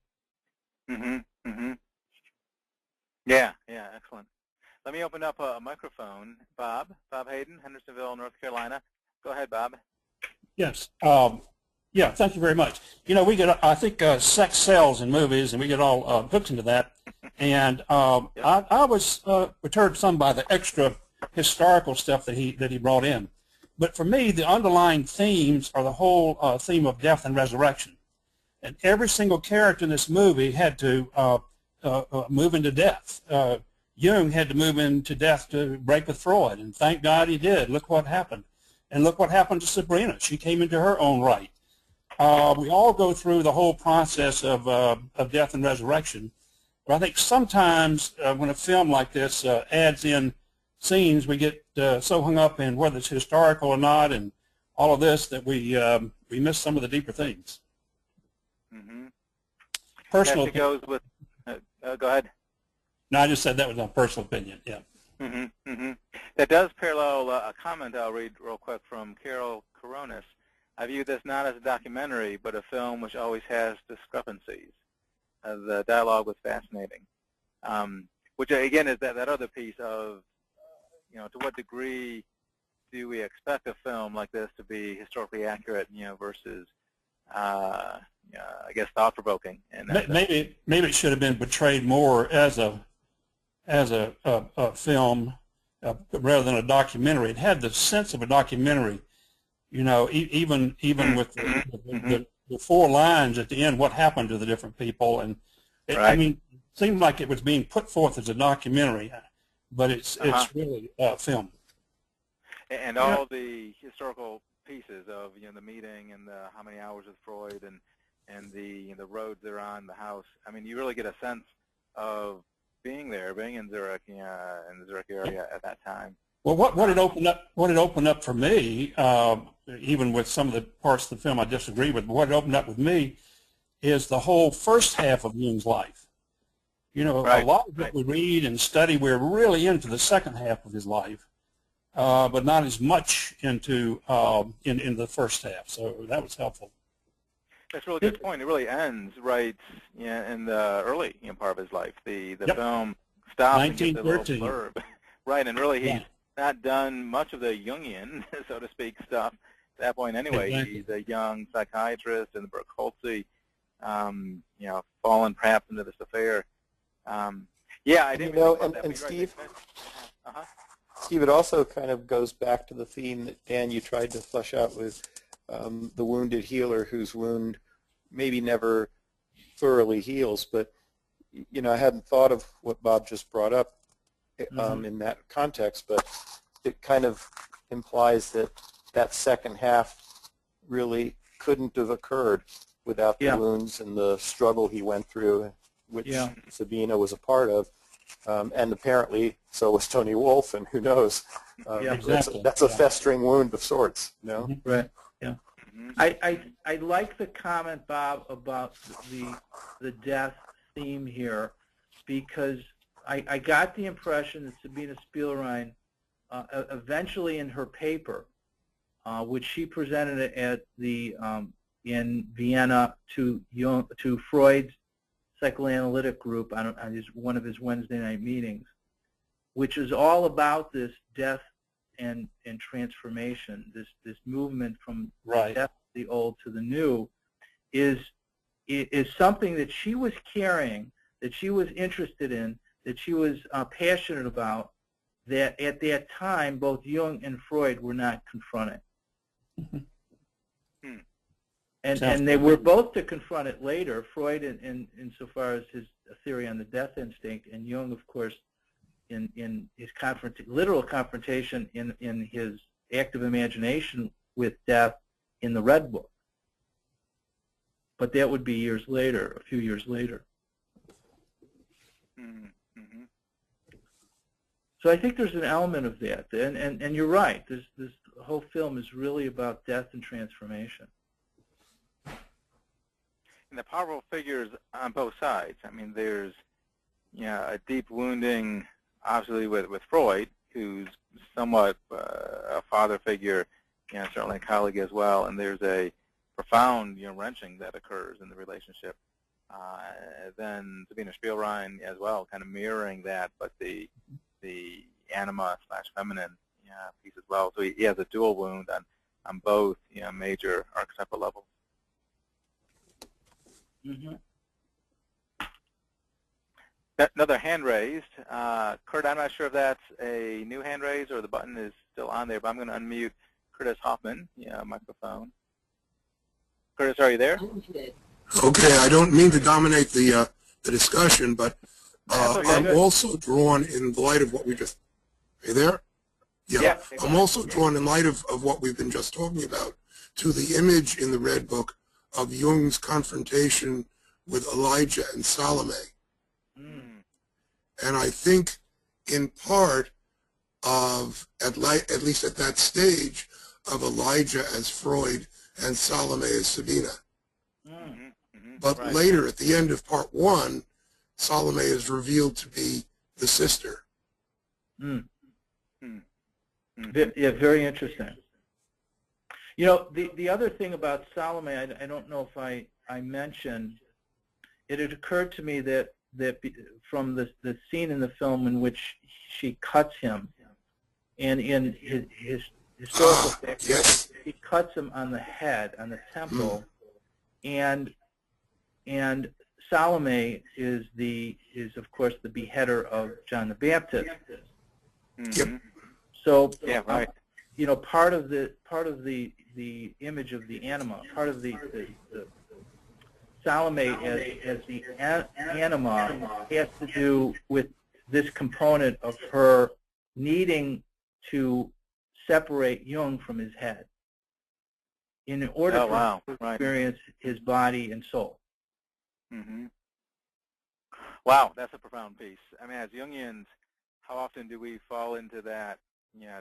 Yeah, excellent. Let me open up a microphone. Bob Hayden, Hendersonville, North Carolina. Go ahead, Bob. Yes. Yeah, thank you very much. You know, we get, I think, sex sells in movies, and we get all hooked into that. And I was perturbed some by the extra historical stuff that he brought in. But for me, the underlying themes are the whole theme of death and resurrection. And every single character in this movie had to move into death. Jung had to move into death to break with Freud, and thank God he did. Look what happened. And look what happened to Sabrina. She came into her own right. We all go through the whole process of death and resurrection. But I think sometimes when a film like this adds in scenes, we get so hung up in whether it's historical or not and all of this that we miss some of the deeper things. Personal goes with, go ahead. No, I just said that was my personal opinion, yeah. That does parallel a comment I'll read real quick from Carol Coronis. I view this not as a documentary, but a film which always has discrepancies. The dialogue was fascinating, which again is that other piece of, to what degree do we expect a film like this to be historically accurate, versus, I guess, thought-provoking. Maybe it should have been portrayed more as a film rather than a documentary. It had the sense of a documentary, even with the 4 lines at the end, what happened to the different people, and I mean, it seemed like it was being put forth as a documentary, but it's really a film. And all the historical pieces of the meeting and the how many hours with Freud and the roads they're on, the house. I mean, you really get a sense of being in Zurich, in the Zurich area at that time. Well, what it opened up for me, even with some of the parts of the film I disagree with, but what it opened up with me is the whole first half of Jung's life. A lot of what we read and study, we're really into the second half of his life, but not as much into in the first half. So that was helpful. That's a really good point. It really ends right in the early part of his life. The film stops and gets a little blurb. Right, and really he's not done much of the Jungian, so to speak, stuff at that point anyway. Exactly. He's a young psychiatrist in the Berkholtzy, fallen perhaps into this affair. I didn't know, and Steve, Steve, it also kind of goes back to the theme that, Dan, you tried to flesh out with the wounded healer whose wound maybe never thoroughly heals. But, I hadn't thought of what Bob just brought up in that context, but it kind of implies that second half really couldn't have occurred without the wounds and the struggle he went through, which Sabina was a part of. And apparently so was Tony Wolfe, and who knows? Exactly. That's a festering wound of sorts, Right. Yeah. I like the comment, Bob, about the death theme here, because I got the impression that Sabina Spielrein, eventually in her paper, which she presented at in Vienna to Freud's psychoanalytic group on one of his Wednesday night meetings, which is all about this death and transformation, this movement from death, the old to the new, is something that she was carrying, that she was interested in, that she was passionate about, that at that time both Jung and Freud were not confronting. And they were both to confront it later, Freud insofar as his theory on the death instinct, and Jung, of course, in his literal confrontation in his active imagination with death in the Red Book. But that would be years later, a few years later. Mm-hmm. So I think there's an element of that, and you're right. This whole film is really about death and transformation. And the powerful figures on both sides. I mean, there's a deep wounding, obviously with Freud, who's somewhat a father figure, certainly a colleague as well. And there's a profound wrenching that occurs in the relationship. Then Sabina Spielrein as well, kind of mirroring that, but the anima/feminine piece as well. So he has a dual wound on both major archetypal levels. Mm-hmm. Another hand raised. Kurt, I'm not sure if that's a new hand raise or the button is still on there, but I'm going to unmute Curtis Hoffman, microphone. Curtis, are you there? Okay, I don't mean to dominate the discussion, but I'm also drawn in the light of what we just. Are you there? Yeah. I'm also drawn in light of what we've been just talking about to the image in the Red Book of Jung's confrontation with Elijah and Salome. Mm. And I think in part of, at least at that stage, of Elijah as Freud and Salome as Sabina. Mm-hmm. Mm-hmm. But later, at the end of part 1, Salome is revealed to be the sister. Mm. Mm-hmm. Yeah, very interesting. You know, the other thing about Salome, I don't know if I mentioned, it had occurred to me that from the scene in the film in which she cuts him, and in his historical fact, yes. he cuts him on the head, on the temple, and Salome is of course the beheader of John the Baptist. Mm-hmm. So yeah, right. Part of the image of the anima, part of the Salome as the anima has to do with this component of her needing to separate Jung from his head in order for him to experience his body and soul. Mm-hmm. Wow, that's a profound piece. I mean, as Jungians, how often do we fall into that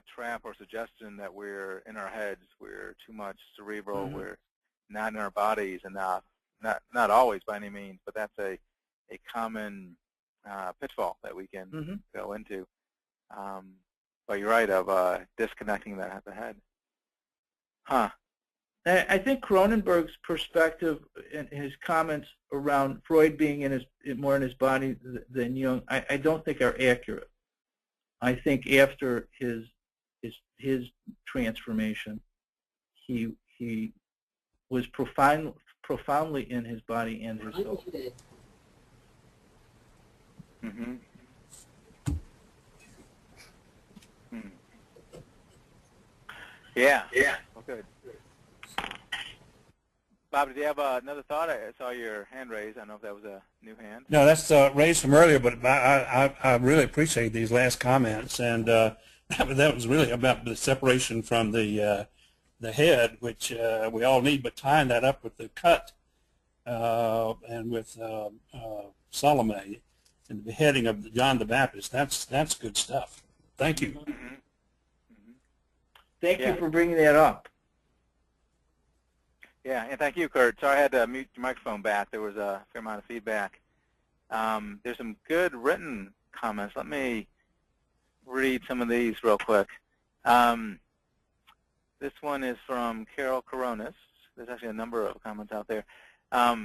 trap or suggestion that we're in our heads, we're too much cerebral, we're not in our bodies enough? Not always by any means, but that's a common pitfall that we can go into. But you're right, of disconnecting that at the head. Huh. I think Cronenberg's perspective and his comments around Freud being more in his body than Jung, I don't think are accurate. I think after his transformation, he was profoundly in his body and his soul. Mm-hmm. Yeah. Well, good. Bob, did you have another thought? I saw your hand raised. I don't know if that was a new hand. No, that's raised from earlier, but I really appreciate these last comments, and that was really about the separation from the head, which we all need, but tying that up with the cut and with Salome and the beheading of John the Baptist. That's good stuff. Thank you. Mm-hmm. Thank you for bringing that up. Yeah, and thank you, Kurt. Sorry I had to mute your microphone back. There was a fair amount of feedback. There's some good written comments. Let me read some of these real quick. This one is from Carol Coronis. There's actually a number of comments out there. A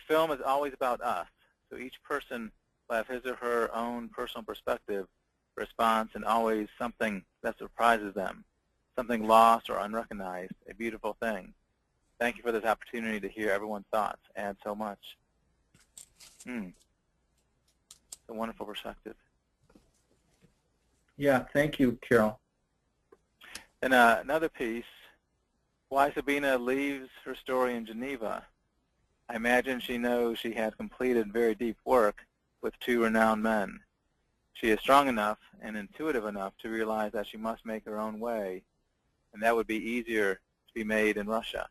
film is always about us, so each person will have his or her own personal perspective, response, and always something that surprises them, something lost or unrecognized, a beautiful thing. Thank you for this opportunity to hear everyone's thoughts. Add so much. It's a wonderful perspective. Yeah, thank you, Carol. And another piece, why Sabina leaves her story in Geneva. I imagine she knows she has completed very deep work with two renowned men. she is strong enough and intuitive enough to realize that she must make her own way, and that would be easier to be made in Russia.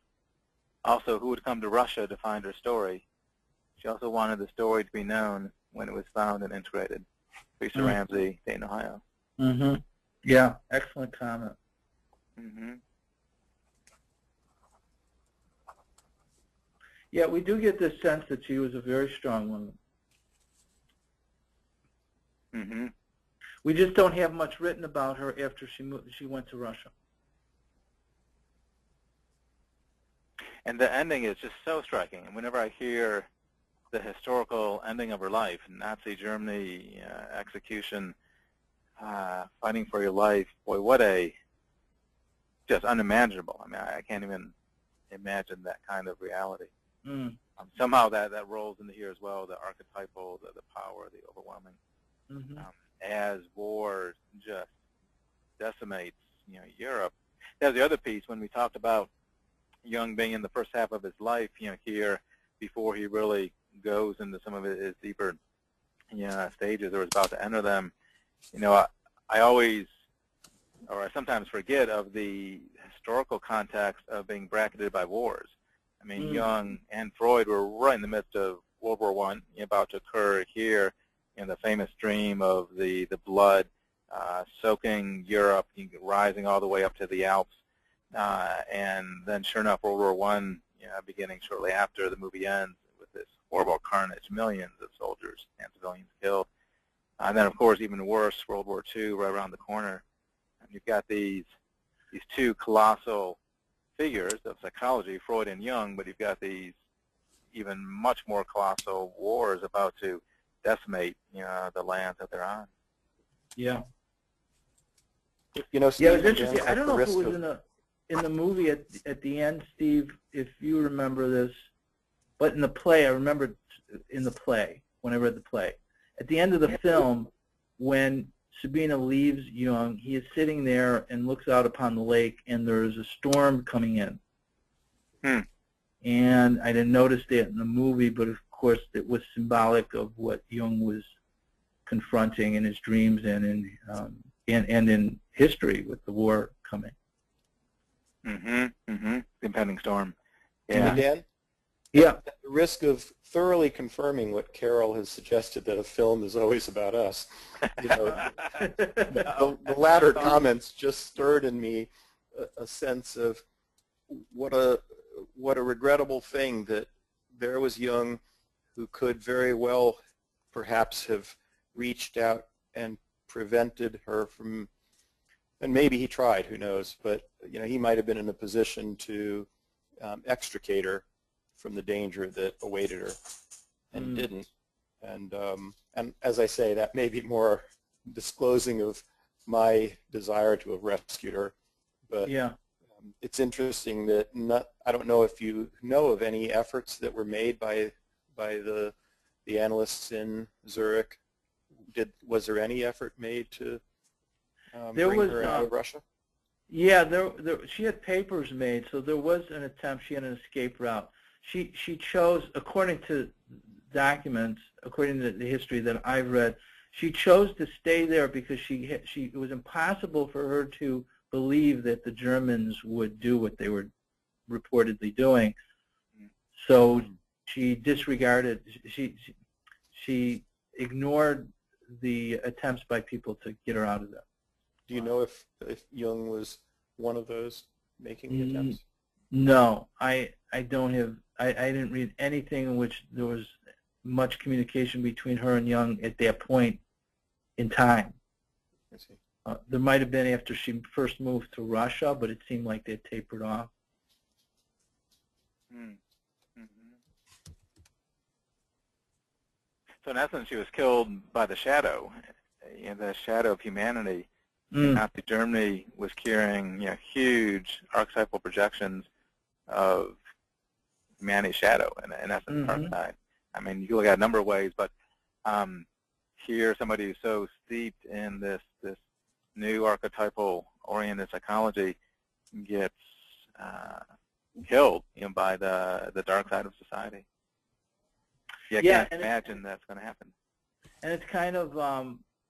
Also, who would come to Russia to find her story? She also wanted the story to be known when it was found and integrated. Teresa Ramsey, Dayton, Ohio. Yeah, excellent comment. Yeah, we do get this sense that she was a very strong woman. We just don't have much written about her after she went to Russia. And the ending is just so striking. And whenever I hear the historical ending of her life, Nazi Germany, execution, fighting for your life, boy, what a, just unimaginable. I mean, I can't even imagine that kind of reality. Somehow that rolls into here as well, the archetypal, the power, the overwhelming. As war just decimates, Europe. That was the other piece when we talked about Jung being in the first half of his life, here before he really goes into some of his deeper, stages or is about to enter them. I always, or I sometimes forget of the historical context of being bracketed by wars. I mean, Jung and Freud were right in the midst of World War I, about to occur here, in the famous dream of the blood soaking Europe, rising all the way up to the Alps, and then sure enough, World War I, beginning shortly after the movie ends with this horrible carnage, millions of soldiers and civilians killed. And then, of course, even worse, World War II right around the corner. And you've got these two colossal figures of psychology, Freud and Jung, but you've got these even much more colossal wars about to decimate, the lands that they're on. Yeah. Steve, yeah, it was interesting. I don't know if it was in the movie at the end, Steve, if you remember this, but in the play, I remember in the play, when I read the play. At the end of the film, when Sabina leaves Jung, he is sitting there and looks out upon the lake, and there is a storm coming in. And I didn't notice that in the movie, but of course it was symbolic of what Jung was confronting in his dreams and in history with the war coming. The impending storm. Yeah. Dan? Yeah. At the risk of thoroughly confirming what Carol has suggested, that a film is always about us, the latter comments just stirred in me a sense of what a regrettable thing that there was Jung, who could very well perhaps have reached out and prevented her from, and maybe he tried, who knows, but he might have been in a position to extricate her from the danger that awaited her, and didn't. And as I say, that may be more disclosing of my desire to have rescued her, but it's interesting that I don't know if you know of any efforts that were made by the analysts in Zurich. Was there any effort made to bring her out of Russia? Yeah, she had papers made, so there was an attempt. She had an escape route. She chose, according to documents, according to the history that I've read, she chose to stay there because it was impossible for her to believe that the Germans would do what they were reportedly doing. So she disregarded, she ignored the attempts by people to get her out of there. Do you know if Jung was one of those making the attempts? No, I don't have. I didn't read anything in which there was much communication between her and Jung at that point in time. I see. There might have been after she first moved to Russia, but it seemed like they tapered off. So in essence, she was killed by the shadow, the shadow of humanity. Nazi Germany was carrying, huge archetypal projections of humanity's shadow, in essence, archetype. I mean, you can look at a number of ways, but here, somebody who's so steeped in this new archetypal-oriented psychology gets killed, by the dark side of society. Yeah, I can't imagine that's going to happen. And it's kind of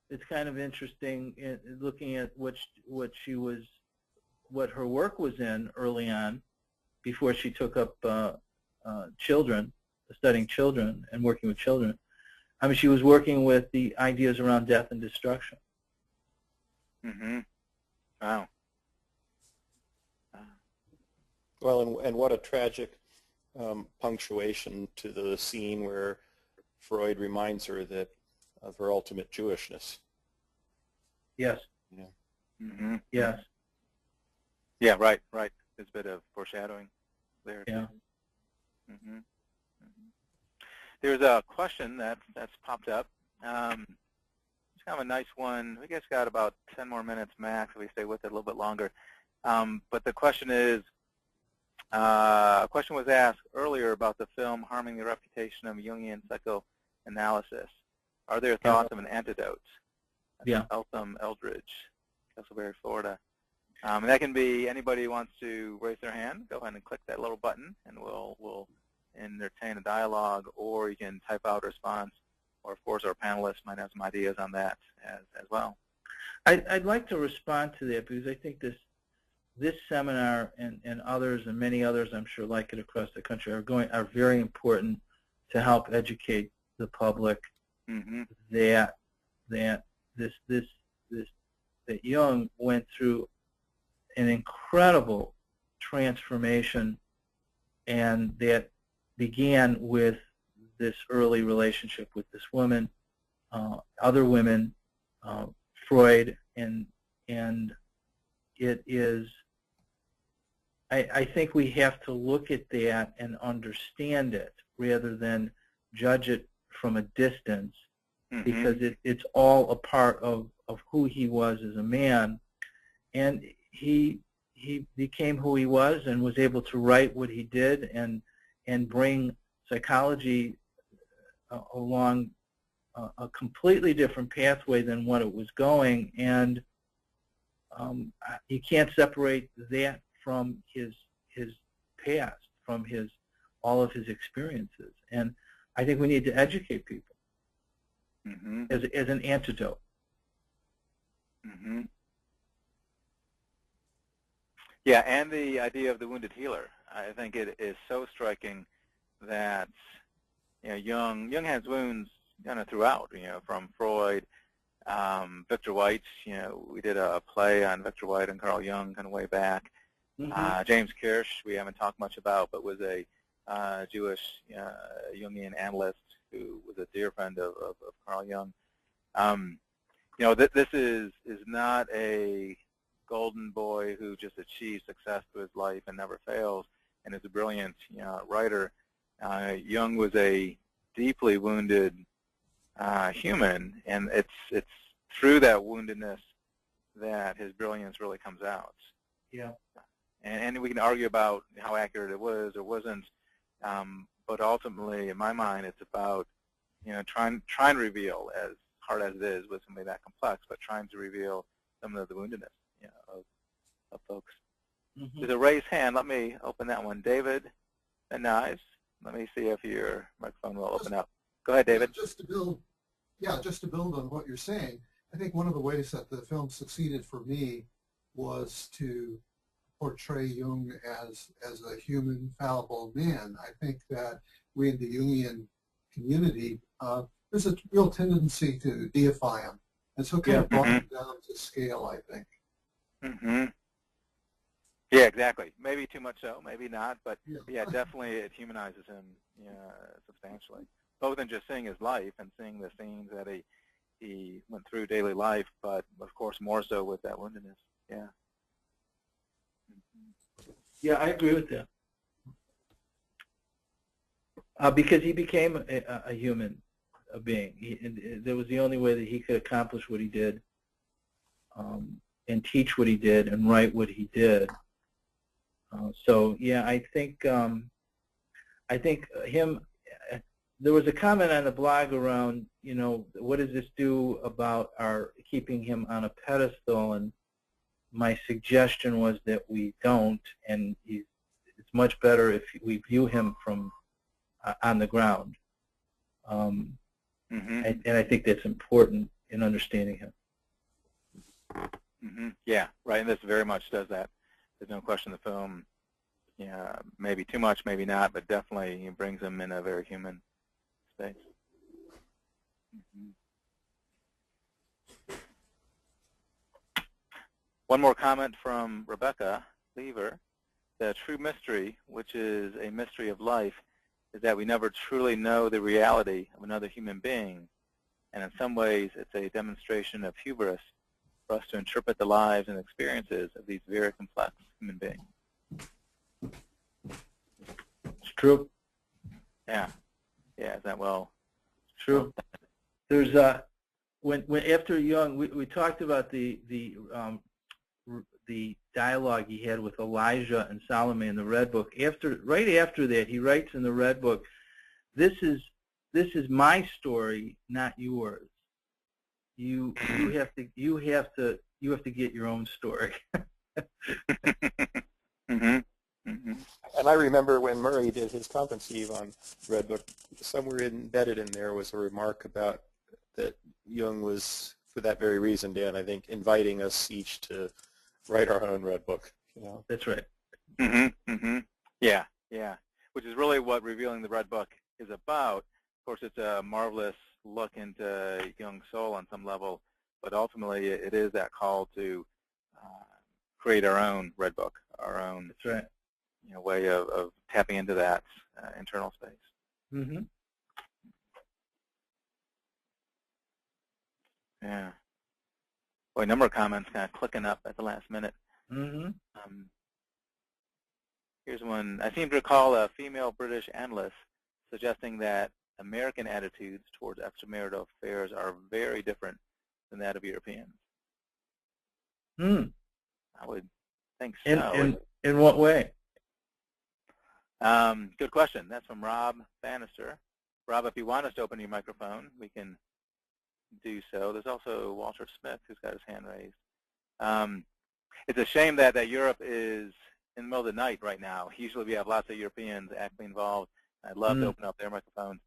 it's kind of interesting in looking at what her work was in early on, before she took up studying children and working with children. I mean, she was working with the ideas around death and destruction. Mm-hmm. Wow. Well, and what a tragic punctuation to the scene where Freud reminds her that of her ultimate Jewishness. Yes. Yeah. Mm-hmm. Yes. Yeah, right. There's a bit of foreshadowing there. Yeah. Mm-hmm. Mm-hmm. There's a question that's popped up. It's kind of a nice one. We just got about 10 more minutes max if we stay with it a little bit longer. But the question is, a question was asked earlier about the film harming the reputation of Jungian psychoanalysis. Are there thoughts of an antidote? Yeah. Eltham Eldridge, Castleberry, Florida. And that can be anybody who wants to raise their hand. Go ahead and click that little button, and we'll entertain a dialogue, or you can type out a response, or of course our panelists might have some ideas on that as well. I'd like to respond to that, because I think this seminar and others and many others, I'm sure, like it across the country, are very important to help educate the public that Jung went through an incredible transformation, and that began with this early relationship with this woman, other women, Freud, and it is. I think we have to look at that and understand it rather than judge it from a distance, because it's all a part of who he was as a man, and he became who he was and was able to write what he did and bring psychology along a completely different pathway than what it was going, and you can't separate that from his past, from all of his experiences. And I think we need to educate people as an antidote. Yeah, and the idea of the wounded healer. I think it is so striking that Jung has wounds kind of throughout. From Freud, Victor White. We did a play on Victor White and Carl Jung kind of way back. James Kirsch, we haven't talked much about, but was a Jewish Jungian analyst who was a dear friend of Carl Jung. This is not a golden boy who just achieves success through his life and never fails and is a brilliant writer. Jung was a deeply wounded human, and it's through that woundedness that his brilliance really comes out. Yeah. And we can argue about how accurate it was or wasn't, but ultimately, in my mind, it's about trying to reveal, as hard as it is with somebody that complex, but trying to reveal some of the woundedness of folks. There's a raised hand. Let me open that one. David and Knives. Let me see if your microphone will open up. Go ahead, David. Just to build on what you're saying, I think one of the ways that the film succeeded for me was to portray Jung as a human, fallible man. I think that we in the Jungian community, there's a real tendency to deify him. And so kind of brought him down to scale, I think. Yeah, exactly. Maybe too much so, maybe not, but yeah, definitely it humanizes him substantially, both in just seeing his life and seeing the scenes that he went through daily life, but of course more so with that woundedness. Yeah. Yeah, I agree with that. Because he became a human being. That was the only way that he could accomplish what he did, and teach what he did, and write what he did. So yeah, I think him. There was a comment on the blog around, what does this do about our keeping him on a pedestal? And my suggestion was that we don't, and it's much better if we view him from on the ground. And I think that's important in understanding him. Mm-hmm. Yeah, right, and this very much does that. There's no question the film, maybe too much, maybe not, but definitely brings him in a very human space. Mm-hmm. One more comment from Rebecca Lever. The true mystery, which is a mystery of life, is that we never truly know the reality of another human being. And in some ways, it's a demonstration of hubris for us to interpret the lives and experiences of these very complex human beings. It's true. Yeah. Yeah, is that well? It's true. There's when after Jung, we talked about the dialogue he had with Elijah and Salome in the Red Book. Right after that, he writes in the Red Book, "This is my story, not yours. You have to get your own story." Mm-hmm. Mm-hmm. And I remember when Murray did his conference eve on Red Book, somewhere embedded in there was a remark about that Jung was, for that very reason, Dan, I think, inviting us each to write our own Red Book. That's right. Mm-hmm. Mm-hmm. Yeah, yeah. Which is really what Revealing the Red Book is about. Of course, it's a marvelous look into Jung's soul on some level, but ultimately it is that call to create our own Red Book, our own That's right. Way of tapping into that internal space. Mm-hmm. Yeah. Boy, a number of comments kind of clicking up at the last minute. Mm-hmm. Here's one. I seem to recall a female British analyst suggesting that American attitudes towards extramarital affairs are very different than that of Europeans. I would think so. In what way? Good question. That's from Rob Bannister. Rob, if you want us to open your microphone, we can do so. There's also Walter Smith, who's got his hand raised. It's a shame that Europe is in the middle of the night right now. Usually we have lots of Europeans actively involved. I'd love to open up their microphones.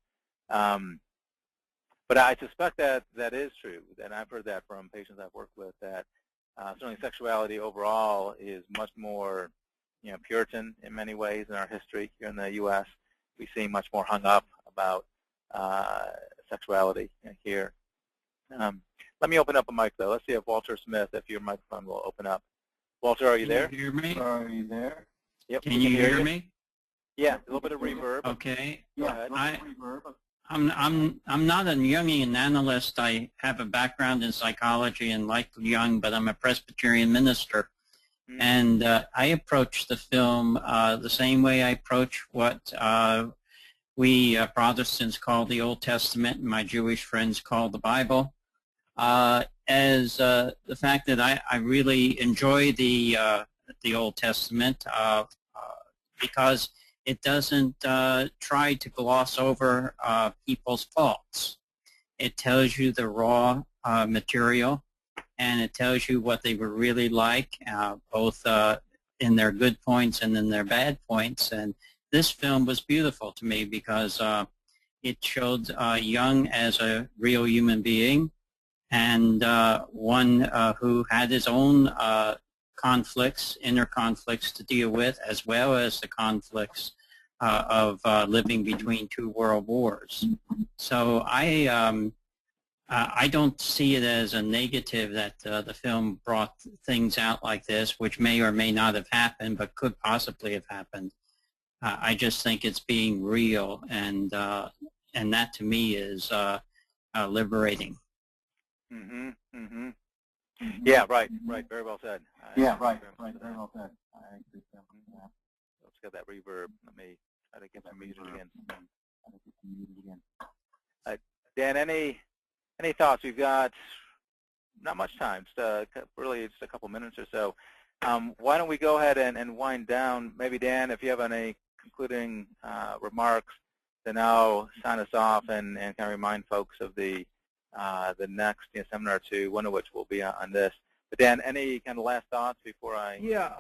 But I suspect that is true, and I've heard that from patients I've worked with, that certainly sexuality overall is much more Puritan in many ways in our history here in the U.S. We seem much more hung up about sexuality here. Let me open up a mic, though. Let's see if Walter Smith, if your microphone will open up. Walter, are you there? Can you hear me? Are you there? Yep. Can you hear me? Yeah, a little bit of reverb. Okay. Go ahead. I'm not a Jungian analyst. I have a background in psychology and like Jung, but I'm a Presbyterian minister. And I approach the film the same way I approach what we Protestants call the Old Testament and my Jewish friends call the Bible, as the fact that I really enjoy the Old Testament because it doesn't try to gloss over people's faults. It tells you the raw material, and it tells you what they were really like, both in their good points and in their bad points. And this film was beautiful to me because it showed Jung as a real human being and one who had his own conflicts, inner conflicts to deal with, as well as the conflicts of living between two world wars. So I don't see it as a negative that the film brought things out like this, which may or may not have happened, but could possibly have happened. I just think it's being real, and that to me is liberating. Yeah, right. Very well said. Very well said. I agree. Let's get that reverb. Let me try to get that muted again. Dan, any thoughts? We've got not much time, really just a couple minutes or so. Why don't we go ahead and wind down? Maybe, Dan, if you have any concluding remarks, to now sign us off and kind of remind folks of the next seminar or two, one of which will be on this. But Dan, any kind of last thoughts before I? Yeah,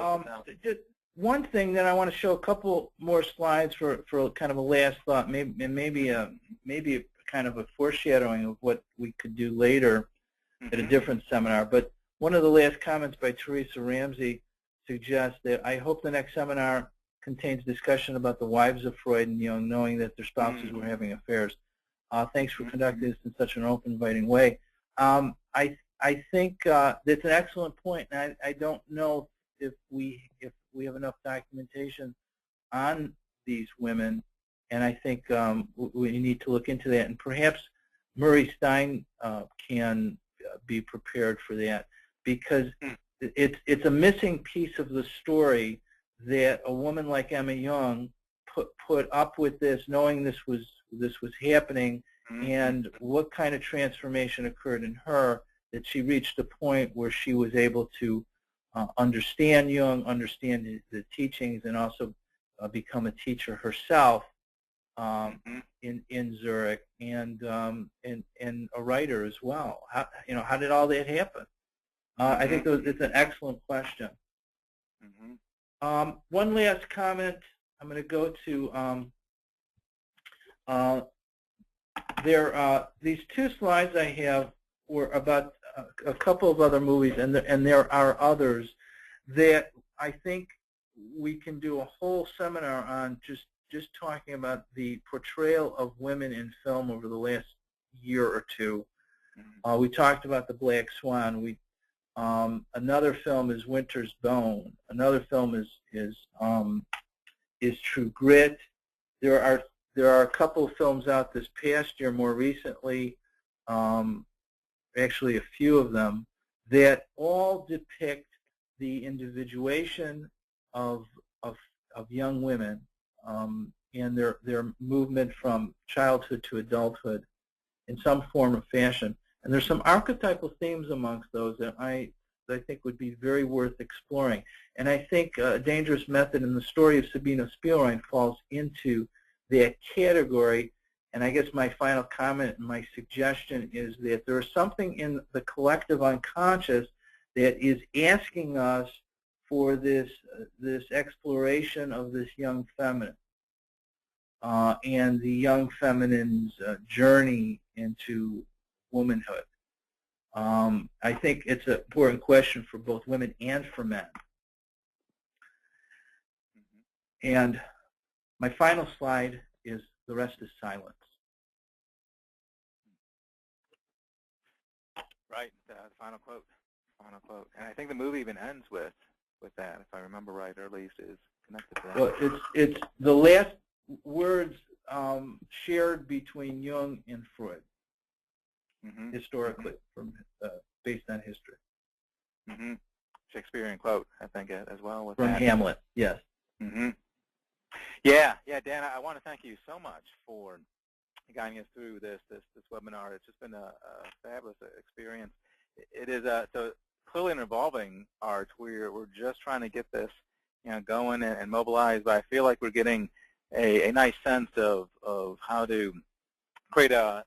just one thing that I want to show a couple more slides for kind of a last thought, maybe a kind of a foreshadowing of what we could do later. at a different seminar. But one of the last comments by Teresa Ramsey suggests that I hope the next seminar contains discussion about the wives of Freud and Jung, knowing that their spouses were having affairs. Thanks for conducting this in such an open, inviting way. I think that's an excellent point, and I don't know if we have enough documentation on these women, and I think we need to look into that. And perhaps Murray Stein can be prepared for that, because it's a missing piece of the story that a woman like Emma Jung put up with this, knowing this was happening, and what kind of transformation occurred in her, that she reached a point where she was able to understand Jung, understand the teachings, and also become a teacher herself in Zurich, and a writer as well. How did all that happen? I think it's an excellent question. One last comment. I'm going to go to these two slides I have were about a couple of other movies, and there are others that I think we can do a whole seminar on, just talking about the portrayal of women in film over the last year or two. We talked about The Black Swan. Another film is Winter's Bone. Another film is True Grit. There are a couple of films out this past year, more recently, actually a few of them, that all depict the individuation of young women and their movement from childhood to adulthood in some form or fashion. And there's some archetypal themes amongst those that I think would be very worth exploring. And I think A Dangerous Method in the story of Sabina Spielrein falls into that category. And I guess my final comment and my suggestion is that there is something in the collective unconscious that is asking us for this exploration of this young feminine and the young feminine's journey into womanhood. I think it's an important question for both women and for men. And my final slide is The Rest is Silence. Right, the final quote. And I think the movie even ends with that, if I remember right, or at least is connected to that. Well, it's the last words shared between Jung and Freud, historically, from based on history. Shakespearean quote, I think, as well. With from that. Hamlet, yes. Yeah, Dan, I want to thank you so much for guiding us through this webinar. It's just been a fabulous experience. It is so clearly an evolving art. We're just trying to get this going and mobilized, but I feel like we're getting a nice sense of how to create a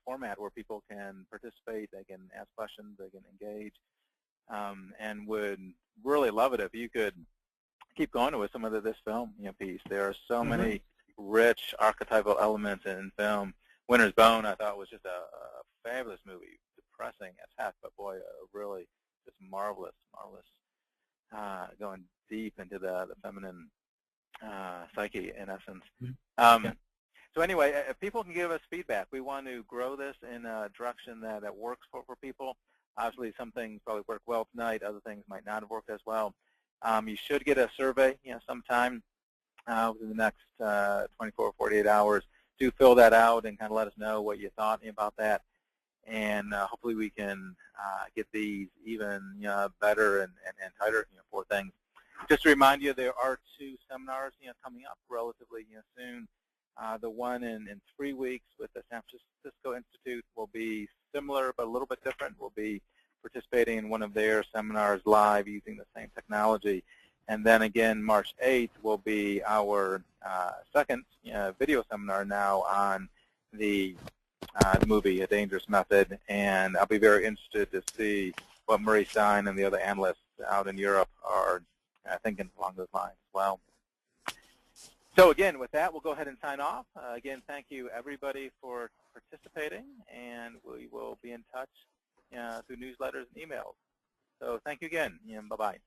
format where people can participate, they can ask questions, they can engage, and would really love it if you could keep going with some of this film piece. There are so many rich archetypal elements in film. Winter's Bone, I thought, was just a fabulous movie, depressing as heck, but boy, really just marvelous, going deep into the feminine psyche, in essence. So anyway, if people can give us feedback, we want to grow this in a direction that works for people. Obviously, some things probably work well tonight. Other things might not have worked as well. You should get a survey sometime within the next 24 or 48 hours. Do fill that out and kind of let us know what you thought about that. And hopefully we can get these even better and tighter for things. Just to remind you, there are 2 seminars coming up relatively soon. The one in 3 weeks with the San Francisco Institute will be similar but a little bit different. We'll be participating in one of their seminars live using the same technology. And then again, March 8th will be our second video seminar now on the movie A Dangerous Method. And I'll be very interested to see what Murray Stein and the other analysts out in Europe are thinking along those lines as well. So again, with that, we'll go ahead and sign off. Again, thank you everybody for participating, and we will be in touch through newsletters and emails. So thank you again, and bye-bye.